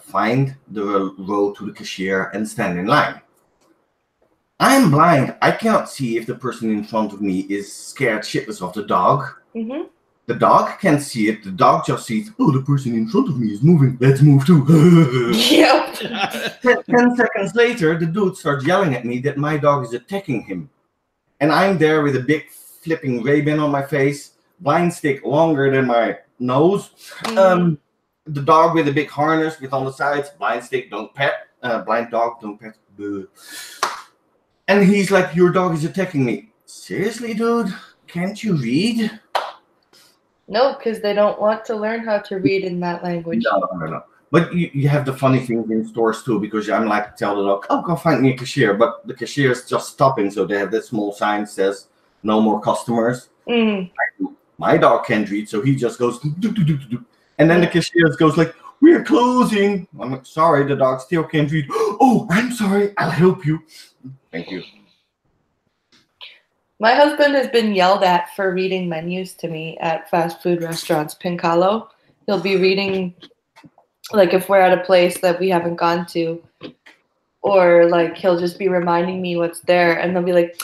Speaker 5: find the road to the cashier and stand in line. I'm blind. I cannot see if the person in front of me is scared shitless of the dog.
Speaker 1: Mm-hmm.
Speaker 5: The dog can't see it. The dog just sees, oh, the person in front of me is moving. Let's move too.
Speaker 1: Yep.
Speaker 5: 10 seconds later, the dude starts yelling at me that my dog is attacking him. And I'm there with a big flipping Ray-Ban on my face, blind stick longer than my nose. the dog with the big harness with on the sides, blind stick, don't pet, blind dog, don't pet. Boo. And he's like, your dog is attacking me. Seriously, dude? Can't you read?
Speaker 1: No, because they don't want to learn how to read in that language.
Speaker 5: No. But you have the funny things in stores too, because I'm like, tell the dog, oh, go find me a cashier. But the cashier is just stopping, so they have that small sign that says, no more customers. My dog can't read, so he just goes, do. And then the cashier goes like, we're closing. I'm like, sorry, the dog still can't read. Oh, I'm sorry, I'll help you. Thank you.
Speaker 1: My husband has been yelled at for reading menus to me at fast food restaurants. Pincalo, he'll be reading, like if we're at a place that we haven't gone to, or like he'll just be reminding me what's there, and they'll be like,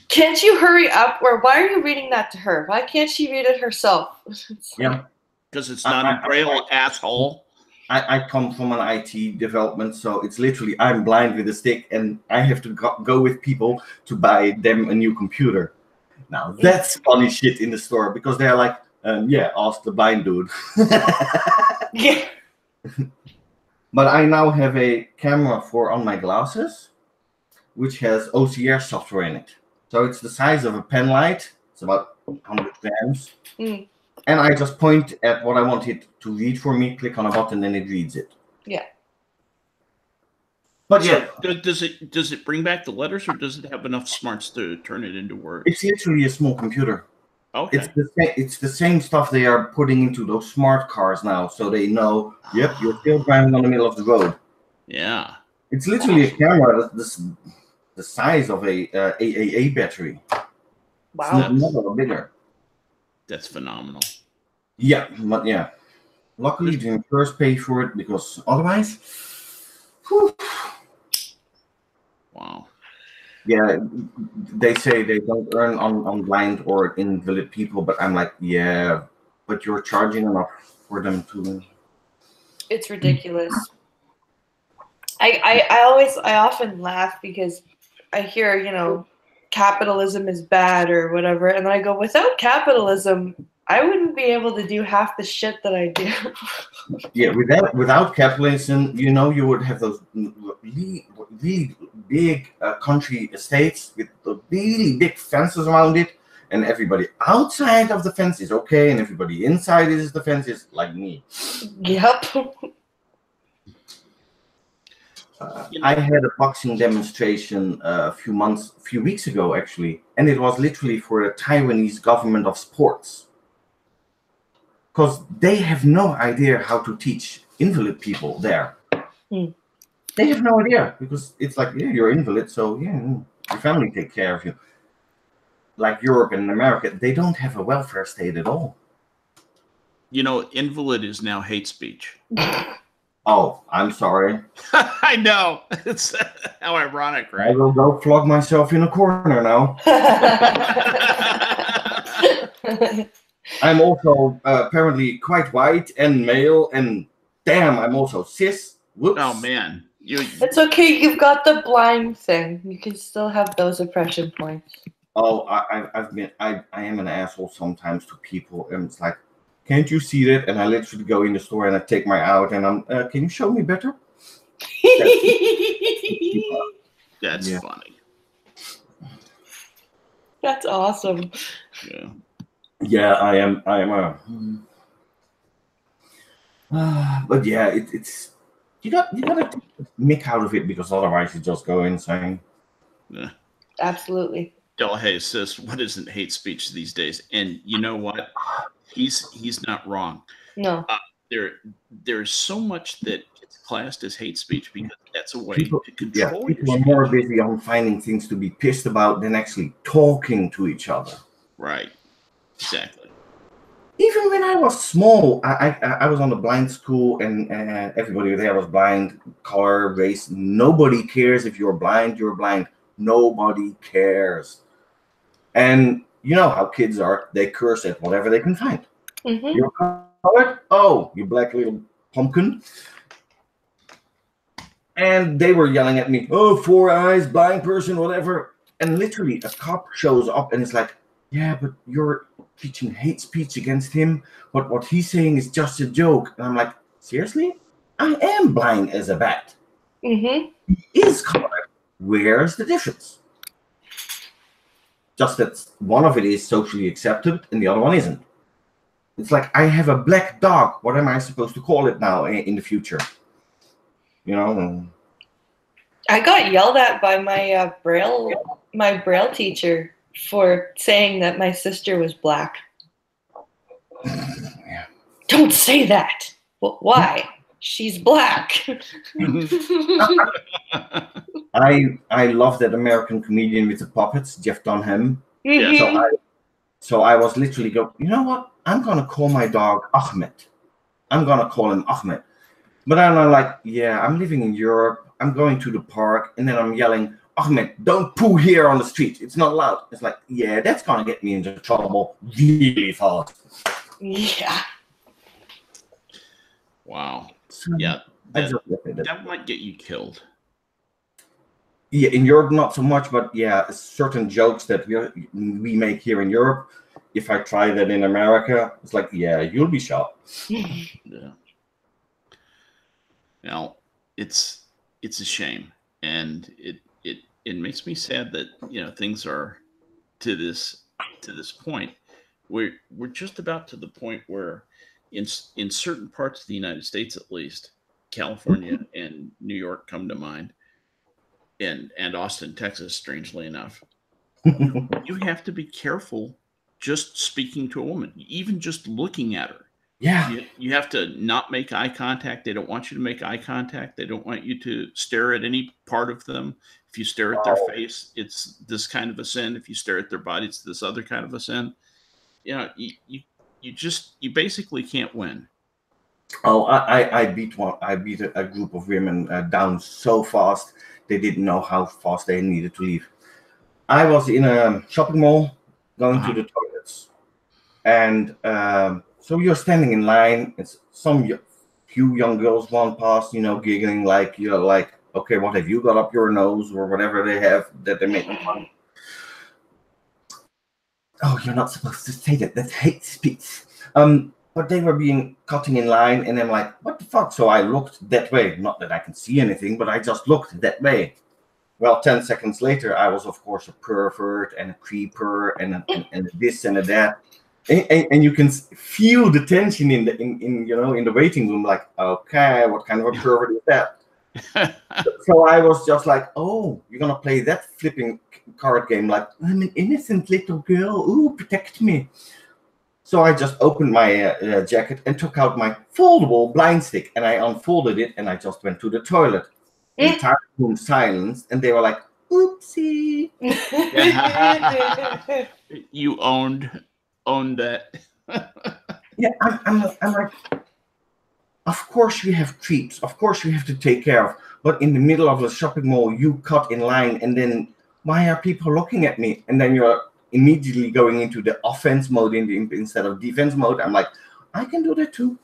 Speaker 1: can't you hurry up? Or why are you reading that to her? Why can't she read it herself?
Speaker 5: Yeah.
Speaker 6: Because it's not in Braille, asshole.
Speaker 5: I come from an IT development, so it's literally I'm blind with a stick, and I have to go with people to buy them a new computer. Now that's funny shit in the store, because they're like, yeah, ask the blind dude.
Speaker 1: Yeah.
Speaker 5: But I now have a camera on my glasses, which has OCR software in it. So it's the size of a pen light. It's about 100 grams. And I just point at what I want it to read for me, click on a button, and it reads it.
Speaker 1: Yeah.
Speaker 5: But yeah.
Speaker 6: Does it bring back the letters, or does it have enough smarts to turn it into words?
Speaker 5: It's literally a small computer.
Speaker 6: Okay.
Speaker 5: It's the same stuff they are putting into those smart cars now, so they know, yep, you're still driving on the middle of the road.
Speaker 6: Yeah.
Speaker 5: It's literally a camera the size of a AAA battery.
Speaker 1: Wow.
Speaker 5: It's not bigger.
Speaker 6: That's phenomenal.
Speaker 5: Yeah, but yeah. Luckily, the insurers pay for it, because otherwise, whew.
Speaker 6: Wow.
Speaker 5: Yeah, they say they don't earn on blind or invalid people, but I'm like, yeah, but you're charging enough for them to.
Speaker 1: It's ridiculous. I often laugh because I hear, capitalism is bad or whatever, and I go, without capitalism, I wouldn't be able to do half the shit that I do.
Speaker 5: Yeah, without capitalism, you would have those really, really big country estates with the really big fences around it, and everybody outside of the fence is okay, and everybody inside is the fence is like me.
Speaker 1: Yep.
Speaker 5: I had a boxing demonstration a few weeks ago, actually, and it was literally for the Taiwanese government of sports. Because they have no idea how to teach invalid people there. They have no idea, because it's like, yeah, you're invalid, so yeah, your family take care of you. Like Europe and America, they don't have a welfare state at all.
Speaker 6: Invalid is now hate speech.
Speaker 5: Oh, I'm sorry.
Speaker 6: I know. It's how ironic, right?
Speaker 5: I will go flog myself in a corner now. I'm also apparently quite white and male, and damn, I'm also cis. Whoops.
Speaker 6: Oh, man.
Speaker 1: It's okay. You've got the blind thing. You can still have those oppression points.
Speaker 5: Oh, I am an asshole sometimes to people, and it's like, can't you see that? And I literally go in the store and I take my out, and I'm, can you show me better?
Speaker 6: That's funny.
Speaker 1: That's awesome.
Speaker 6: Yeah.
Speaker 5: Yeah, I am. But yeah, it's you gotta make out of it, because otherwise you just go insane.
Speaker 6: Yeah.
Speaker 1: Absolutely.
Speaker 6: Delahaye says, "What isn't hate speech these days?" And you know what? He's not wrong.
Speaker 1: No.
Speaker 6: There's so much that gets classed as hate speech, because that's a way to control.
Speaker 5: Yeah, people are more busy on finding things to be pissed about than actually talking to each other.
Speaker 6: Right. Exactly.
Speaker 5: Even when I was small, I was on a blind school, and everybody there was blind, color, race. Nobody cares if you're blind. You're blind. Nobody cares. And you know how kids are. They curse at whatever they can find.
Speaker 1: Mm-hmm.
Speaker 5: You're colored? Oh, you black little pumpkin. And they were yelling at me, oh, 4 eyes, blind person, whatever. And literally a cop shows up and it's like, yeah, but you're teaching hate speech against him. But what he's saying is just a joke. And I'm like, seriously? I am blind as a bat.
Speaker 1: Mm-hmm.
Speaker 5: He is colorblind. Where's the difference? Just that one of it is socially accepted and the other one isn't. It's like, I have a black dog. What am I supposed to call it now in the future? You know?
Speaker 1: I got yelled at by my Braille teacher for saying that my sister was black.
Speaker 5: Yeah.
Speaker 1: Don't say that. Well, why? She's black.
Speaker 5: I love that American comedian with the puppets, Jeff Dunham.
Speaker 1: Mm-hmm.
Speaker 5: So I was literally go, you know what? I'm gonna call my dog Ahmed. I'm gonna call him Ahmed. But then I'm like, yeah, I'm living in Europe. I'm going to the park, and then I'm yelling, Ahmed, don't poo here on the street. It's not allowed. It's like, yeah, that's gonna get me into trouble really fast.
Speaker 1: Yeah.
Speaker 6: Wow.
Speaker 5: So,
Speaker 6: Yeah.
Speaker 5: that
Speaker 6: That might get you killed.
Speaker 5: Yeah, in Europe not so much, but yeah, certain jokes that we make here in Europe, if I try that in America, it's like, yeah, you'll be shot.
Speaker 6: Yeah. Now, it's a shame, and it makes me sad that things are to this point. We're just about to the point where in certain parts of the United States, at least, California and New York come to mind. And Austin, Texas, strangely enough, you have to be careful just speaking to a woman, even just looking at her.
Speaker 5: Yeah.
Speaker 6: You have to not make eye contact. They don't want you to make eye contact. They don't want you to stare at any part of them. If you stare at their face, it's this kind of a sin. If you stare at their body, it's this other kind of a sin. You basically can't win.
Speaker 5: Oh, I beat a group of women down so fast. They didn't know how fast they needed to leave. I was in a shopping mall going to the toilets. And so you're standing in line. It's few young girls run past, giggling like, okay, what have you got up your nose or whatever they have that they make fun. Oh, you're not supposed to say that. That's hate speech. But they were cutting in line, and I'm like, what the fuck? So I looked that way. Not that I can see anything, but I just looked that way. Well, 10 seconds later, I was, of course, a pervert and a creeper and this and a that. And you can feel the tension in the waiting room. Like, okay, what kind of a pervert is that? So I was just like, oh, you're gonna play that flipping card game? Like, I'm an innocent little girl. Ooh, protect me. So I just opened my jacket and took out my foldable blind stick, and I unfolded it, and I just went to the toilet. The entire room silenced, and they were like, "Oopsie!"
Speaker 6: You owned that.
Speaker 5: Yeah, I'm like, of course you have creeps. Of course you have to take care of. But in the middle of the shopping mall, you cut in line, and then why are people looking at me? And then you're immediately going into the offense mode instead of defense mode. I'm like, I can do that too.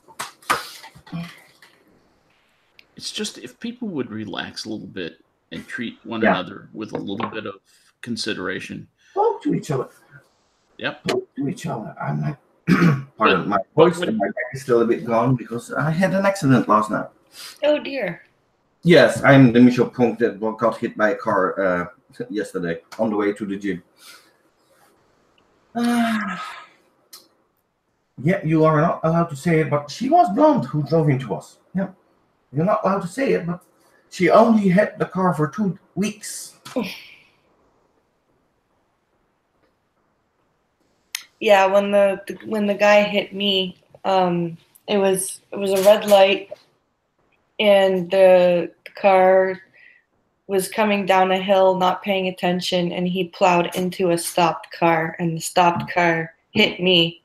Speaker 6: It's just if people would relax a little bit and treat one another with a little bit of consideration.
Speaker 5: Talk to each other.
Speaker 6: Yep.
Speaker 5: Talk to each other. I'm like, pardon my voice and my neck is still a bit gone because I had an accident last night.
Speaker 1: Oh dear.
Speaker 5: Yes, I'm the Michel Punk that got hit by a car yesterday on the way to the gym. Yeah, you are not allowed to say it, but she was blonde who drove into us. Yeah, you're not allowed to say it, but she only had the car for 2 weeks.
Speaker 1: Yeah, when the guy hit me, it was a red light, and the car was coming down a hill, not paying attention, and he plowed into a stopped car, and the stopped car hit me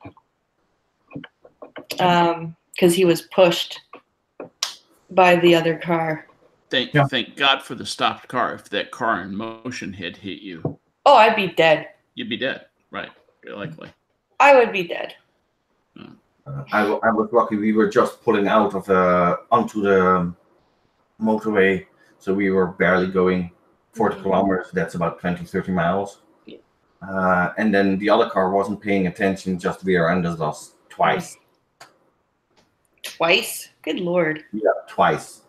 Speaker 1: because he was pushed by the other car.
Speaker 6: Thank God for the stopped car. If that car in motion had hit you,
Speaker 1: oh, I'd be dead.
Speaker 6: You'd be dead, right? Very likely.
Speaker 1: I would be dead.
Speaker 5: I was lucky. We were just pulling out of onto the motorway. So we were barely going 40 kilometers. That's about 20, 30 miles. And then the other car wasn't paying attention, just rear-ended us twice.
Speaker 1: Twice? Good Lord.
Speaker 5: Yeah, twice.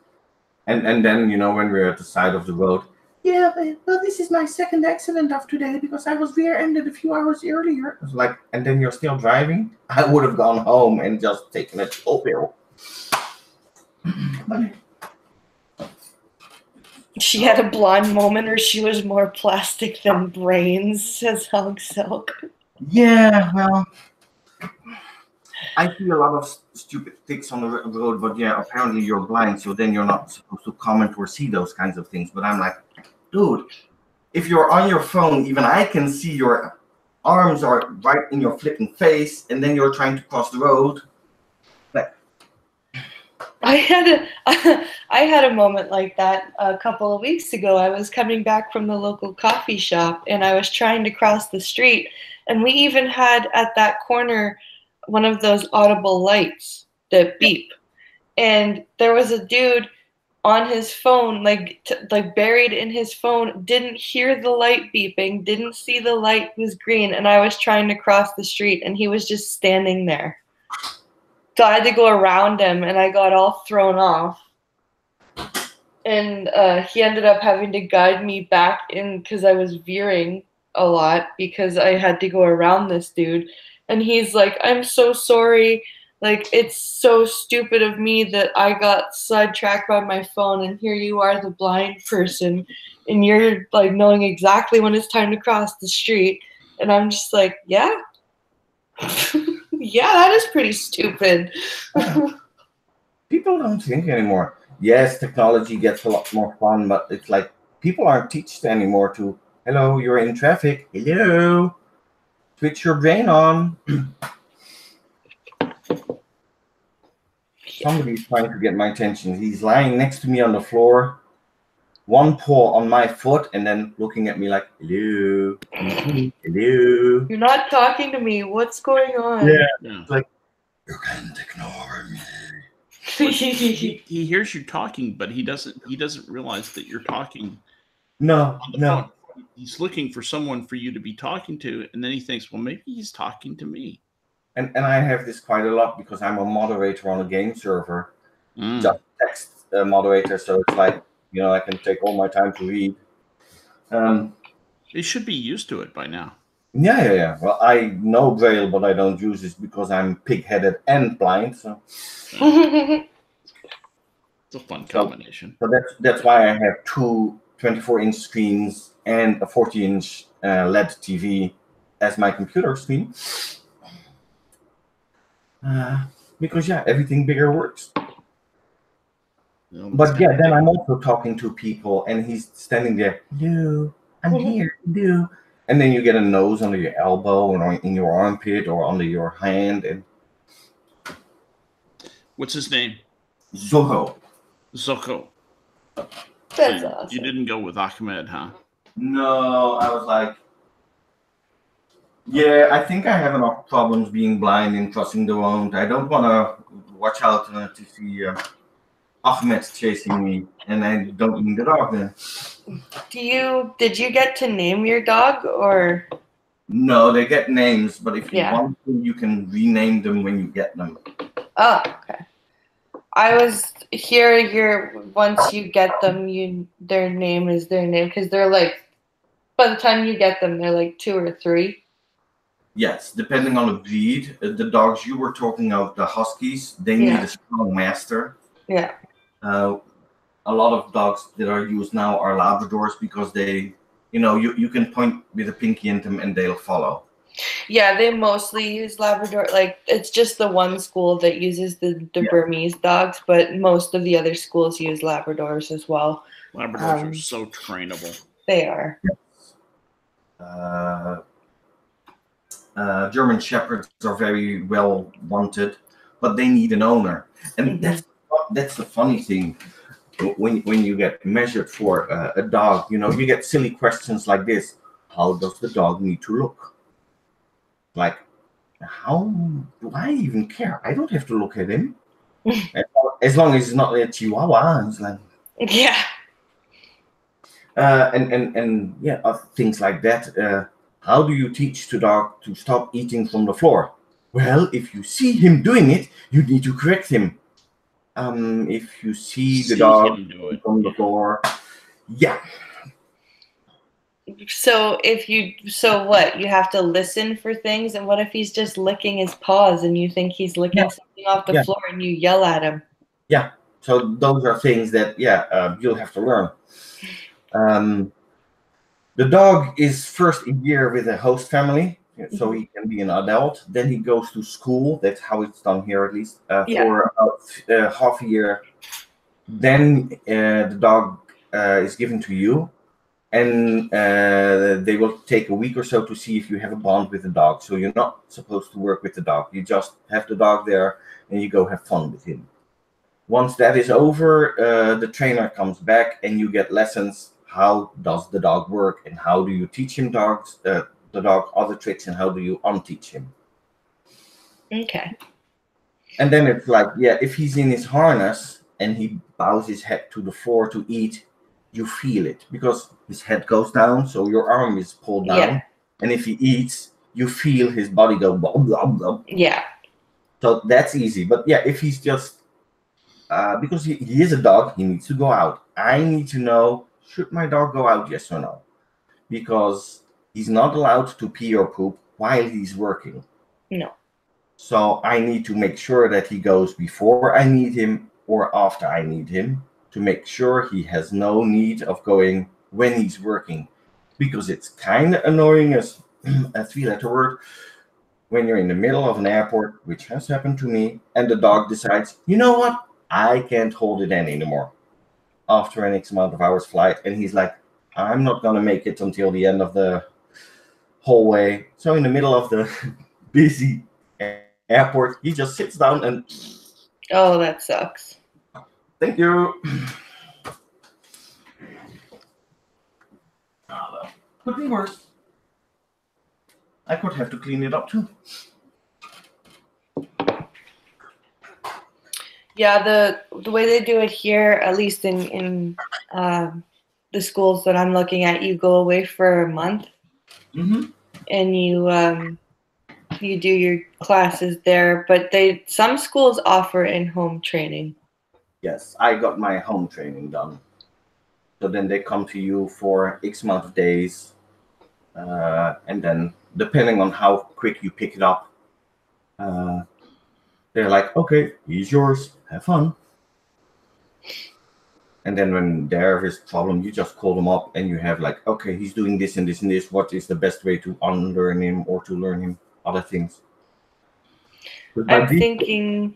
Speaker 5: And then, you know, when we were at the side of the road, yeah, well, this is my second accident of today because I was rear-ended a few hours earlier. It's like, and then you're still driving? I would have gone home and just taken a chill pill.
Speaker 1: She had a blonde moment, or she was more plastic than brains, says Hog Silk.
Speaker 5: Yeah, well, I see a lot of stupid things on the road, but yeah, apparently you're blind, so then you're not supposed to comment or see those kinds of things. But I'm like, dude, if you're on your phone, even I can see your arms are right in your flipping face, and then you're trying to cross the road. Like,
Speaker 1: I had a moment like that a couple of weeks ago. I was coming back from the local coffee shop, and I was trying to cross the street, and we even had at that corner one of those audible lights that beep, and there was a dude on his phone, like buried in his phone, didn't hear the light beeping, didn't see the light was green, and I was trying to cross the street, and he was just standing there. So I had to go around him, and I got all thrown off. And he ended up having to guide me back in because I was veering a lot because I had to go around this dude. And he's like, I'm so sorry. Like, it's so stupid of me that I got sidetracked by my phone, and here you are, the blind person, and you're like knowing exactly when it's time to cross the street. And I'm just like, yeah. Yeah, that is pretty stupid.
Speaker 5: people don't think anymore. Yes, technology gets a lot more fun, but it's like people aren't taught anymore to, hello, you're in traffic. Hello, switch your brain on. Somebody's trying to get my attention. He's lying next to me on the floor, one paw on my foot, and then looking at me like, hello, hello.
Speaker 1: You're not talking to me. What's going on?
Speaker 5: Yeah. It's like, you can't ignore me.
Speaker 6: He hears you talking, but he doesn't realize that you're talking.
Speaker 5: No.
Speaker 6: Phone. He's looking for someone for you to be talking to, and then he thinks, well, maybe he's talking to me.
Speaker 5: And I have this quite a lot because I'm a moderator on a game server, just text moderator. So it's like, you know, I can take all my time to read.
Speaker 6: They should be used to it by now.
Speaker 5: Yeah. Well, I know Braille, but I don't use it because I'm pig-headed and blind. So
Speaker 6: it's a fun combination.
Speaker 5: So that's why I have two 24-inch screens and a 40-inch LED TV as my computer screen. Because everything bigger works. But yeah, then I'm also talking to people, and he's standing there. Hello, I'm here. Hello. And then you get a nose under your elbow, or in your armpit, or under your hand. And
Speaker 6: what's his name?
Speaker 5: Zorro.
Speaker 1: That's awesome.
Speaker 6: You didn't go with Ahmed, huh?
Speaker 5: No, I was like, yeah, I think I have enough problems being blind and crossing the road. I don't want to watch out to see Ahmed chasing me, and I don't need the dog then.
Speaker 1: Did you get to name your dog, or?
Speaker 5: No, they get names, but if you want to, you can rename them when you get them.
Speaker 1: Oh, okay. I was here. Once you get them, their name is their name, because they're like, by the time you get them, they're like 2 or 3.
Speaker 5: Yes, depending on the breed. The dogs you were talking of, the Huskies, they need a strong master.
Speaker 1: Yeah.
Speaker 5: A lot of dogs that are used now are Labradors because they, you can point with a pinky in them and they'll follow.
Speaker 1: Yeah, they mostly use Labrador. Like, it's just the one school that uses the Burmese dogs, but most of the other schools use Labradors as well.
Speaker 6: Labradors are so trainable.
Speaker 1: They are.
Speaker 5: German Shepherds are very well wanted, but they need an owner. And that's the funny thing. When you get measured for a dog, you get silly questions like this. How does the dog need to look? Like, how do I even care? I don't have to look at him. As long as it's not a Chihuahua. It's like, and things like that. how do you teach the dog to stop eating from the floor? Well, if you see him doing it, you need to correct him. If you see the dog from the floor, yeah.
Speaker 1: So what? You have to listen for things, and what if he's just licking his paws and you think he's licking something off the floor and you yell at him?
Speaker 5: Yeah. So those are things that you'll have to learn. The dog is first a year with a host family, so he can be an adult. Then he goes to school. That's how it's done here, at least, for about half a year. Then the dog is given to you, and they will take a week or so to see if you have a bond with the dog. So you're not supposed to work with the dog. You just have the dog there, and you go have fun with him. Once that is over, the trainer comes back, and you get lessons. How does the dog work, and how do you teach him the dog other tricks, and how do you unteach him?
Speaker 1: Okay.
Speaker 5: And then it's like, if he's in his harness and he bows his head to the floor to eat, you feel it because his head goes down, so your arm is pulled down. Yeah. And if he eats, you feel his body go blah, blah, blah.
Speaker 1: Yeah.
Speaker 5: So that's easy. But if he's just because he is a dog, he needs to go out. I need to know, should my dog go out, yes or no? Because he's not allowed to pee or poop while he's working.
Speaker 1: No.
Speaker 5: So I need to make sure that he goes before I need him or after I need him to make sure he has no need of going when he's working. Because it's kind of annoying as a three-letter word when you're in the middle of an airport, which has happened to me, and the dog decides, you know what? I can't hold it anymore. After an X amount of hours flight, and he's like, I'm not gonna make it until the end of the hallway. So in the middle of the busy airport, he just sits down and
Speaker 1: oh, that sucks.
Speaker 5: Thank you. Could be worse. I could have to clean it up too.
Speaker 1: Yeah, the way they do it here, at least in the schools that I'm looking at, you go away for a month, and you do your classes there. But some schools offer in-home training.
Speaker 5: Yes, I got my home training done. So then they come to you for X amount of days, and then depending on how quick you pick it up, they're like, okay, he's yours. Have fun. And then when there is a problem, you just call them up and you have like, okay, he's doing this and this and this. What is the best way to unlearn him or to learn him other things?
Speaker 1: I'm thinking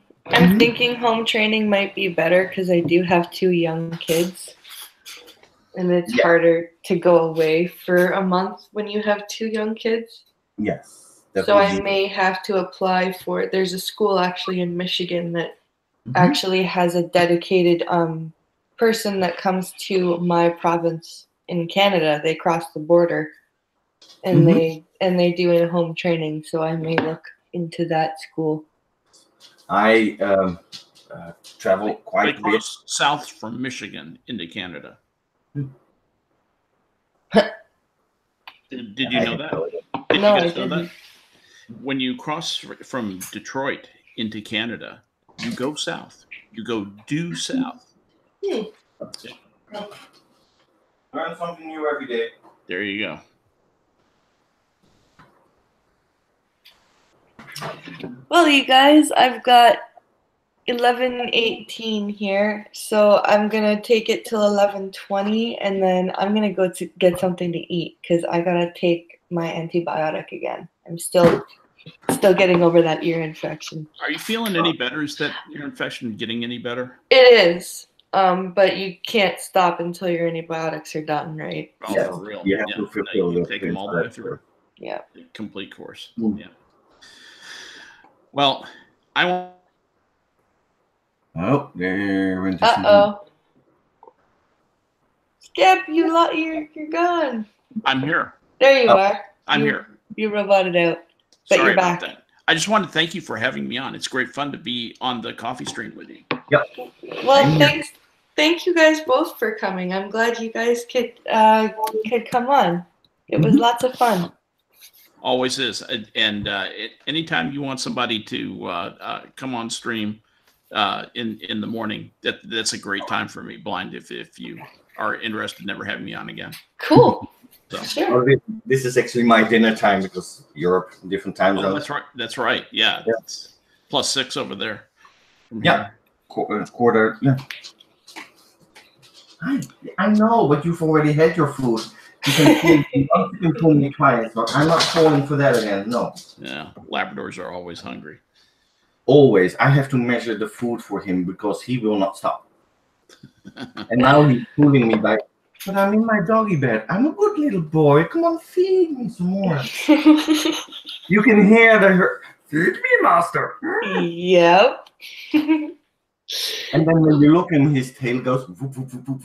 Speaker 1: home training might be better because I do have 2 young kids. And it's harder to go away for a month when you have 2 young kids.
Speaker 5: Yes.
Speaker 1: So I may have to apply for it. There's a school actually in Michigan that actually has a dedicated person that comes to my province in Canada. They cross the border and they do in-home training. So I may look into that school.
Speaker 5: I travel quite a bit
Speaker 6: south from Michigan into Canada. Did you know that? Did
Speaker 1: no,
Speaker 6: you guys
Speaker 1: I
Speaker 6: know
Speaker 1: didn't.
Speaker 6: that? When you cross from Detroit into Canada, you go south. You go due south.
Speaker 5: Learn something new every day.
Speaker 6: There you go.
Speaker 1: Well, you guys, I've got 11:18 here, so I'm gonna take it till 11:20, and then I'm gonna go to get something to eat because I gotta take my antibiotic again. I'm still getting over that ear infection.
Speaker 6: Are you feeling any better? Is that ear infection getting any better?
Speaker 1: It is, but you can't stop until your antibiotics are done, right?
Speaker 6: Oh,
Speaker 5: Yes.
Speaker 6: for real?
Speaker 5: You have to fulfill
Speaker 6: you
Speaker 5: the
Speaker 6: take them all the way through.
Speaker 1: Yeah.
Speaker 6: Complete course.
Speaker 5: Mm.
Speaker 6: Yeah. Well, I won't.
Speaker 5: Oh, there went
Speaker 1: Uh-oh. Skip, you're gone.
Speaker 6: I'm here.
Speaker 1: There you are.
Speaker 6: I'm here.
Speaker 1: You roboted out, but
Speaker 6: Sorry
Speaker 1: you're back.
Speaker 6: about that. I just wanted to thank you for having me on. It's great fun to be on the coffee stream with you.
Speaker 5: Yep.
Speaker 1: Well, thank you guys both for coming. I'm glad you guys could come on. It was lots of fun.
Speaker 6: Always is. And anytime you want somebody to come on stream in the morning, that's a great time for me, Blind, if you are interested in never having me on again.
Speaker 1: Cool.
Speaker 6: So.
Speaker 1: Sure.
Speaker 5: This is actually my dinner time because Europe, different time zone.
Speaker 6: That's right. That's right. Yeah. It's +6 over there.
Speaker 5: Yeah. Quarter. Yeah. I know, but you've already had your food. You can pull me twice, but I'm not calling for that again. No.
Speaker 6: Yeah. Labradors are always hungry.
Speaker 5: Always. I have to measure the food for him because he will not stop. And now he's fooling me by, but I'm in my doggy bed. I'm a good little boy. Come on, feed me some more. You can hear the feed me, master.
Speaker 1: Yep.
Speaker 5: And then when you look in, his tail goes. Whoop, whoop, whoop, whoop,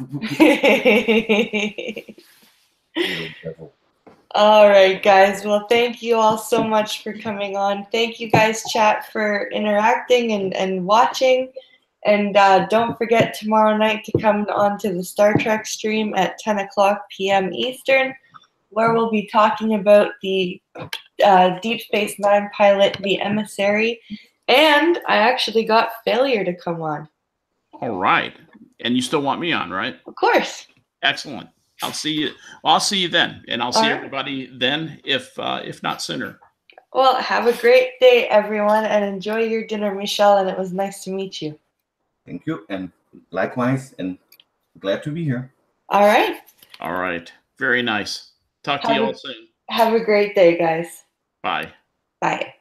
Speaker 5: whoop.
Speaker 1: All right, guys. Well, thank you all so much for coming on. Thank you guys, chat, for interacting and watching. And don't forget tomorrow night to come on to the Star Trek stream at 10 o'clock p.m. Eastern, where we'll be talking about the Deep Space Nine pilot, The Emissary. And I actually got Failure to come on.
Speaker 6: All right. And you still want me on, right?
Speaker 1: Of course.
Speaker 6: Excellent. I'll see you. Well, I'll see you then. And I'll see everybody then, if not sooner.
Speaker 1: Well, have a great day, everyone, and enjoy your dinner, Michelle. And it was nice to meet you.
Speaker 5: Thank you. And likewise, and glad to be here.
Speaker 1: All right.
Speaker 6: All right. Very nice. Talk to you all soon.
Speaker 1: Have a great day, guys.
Speaker 6: Bye.
Speaker 1: Bye.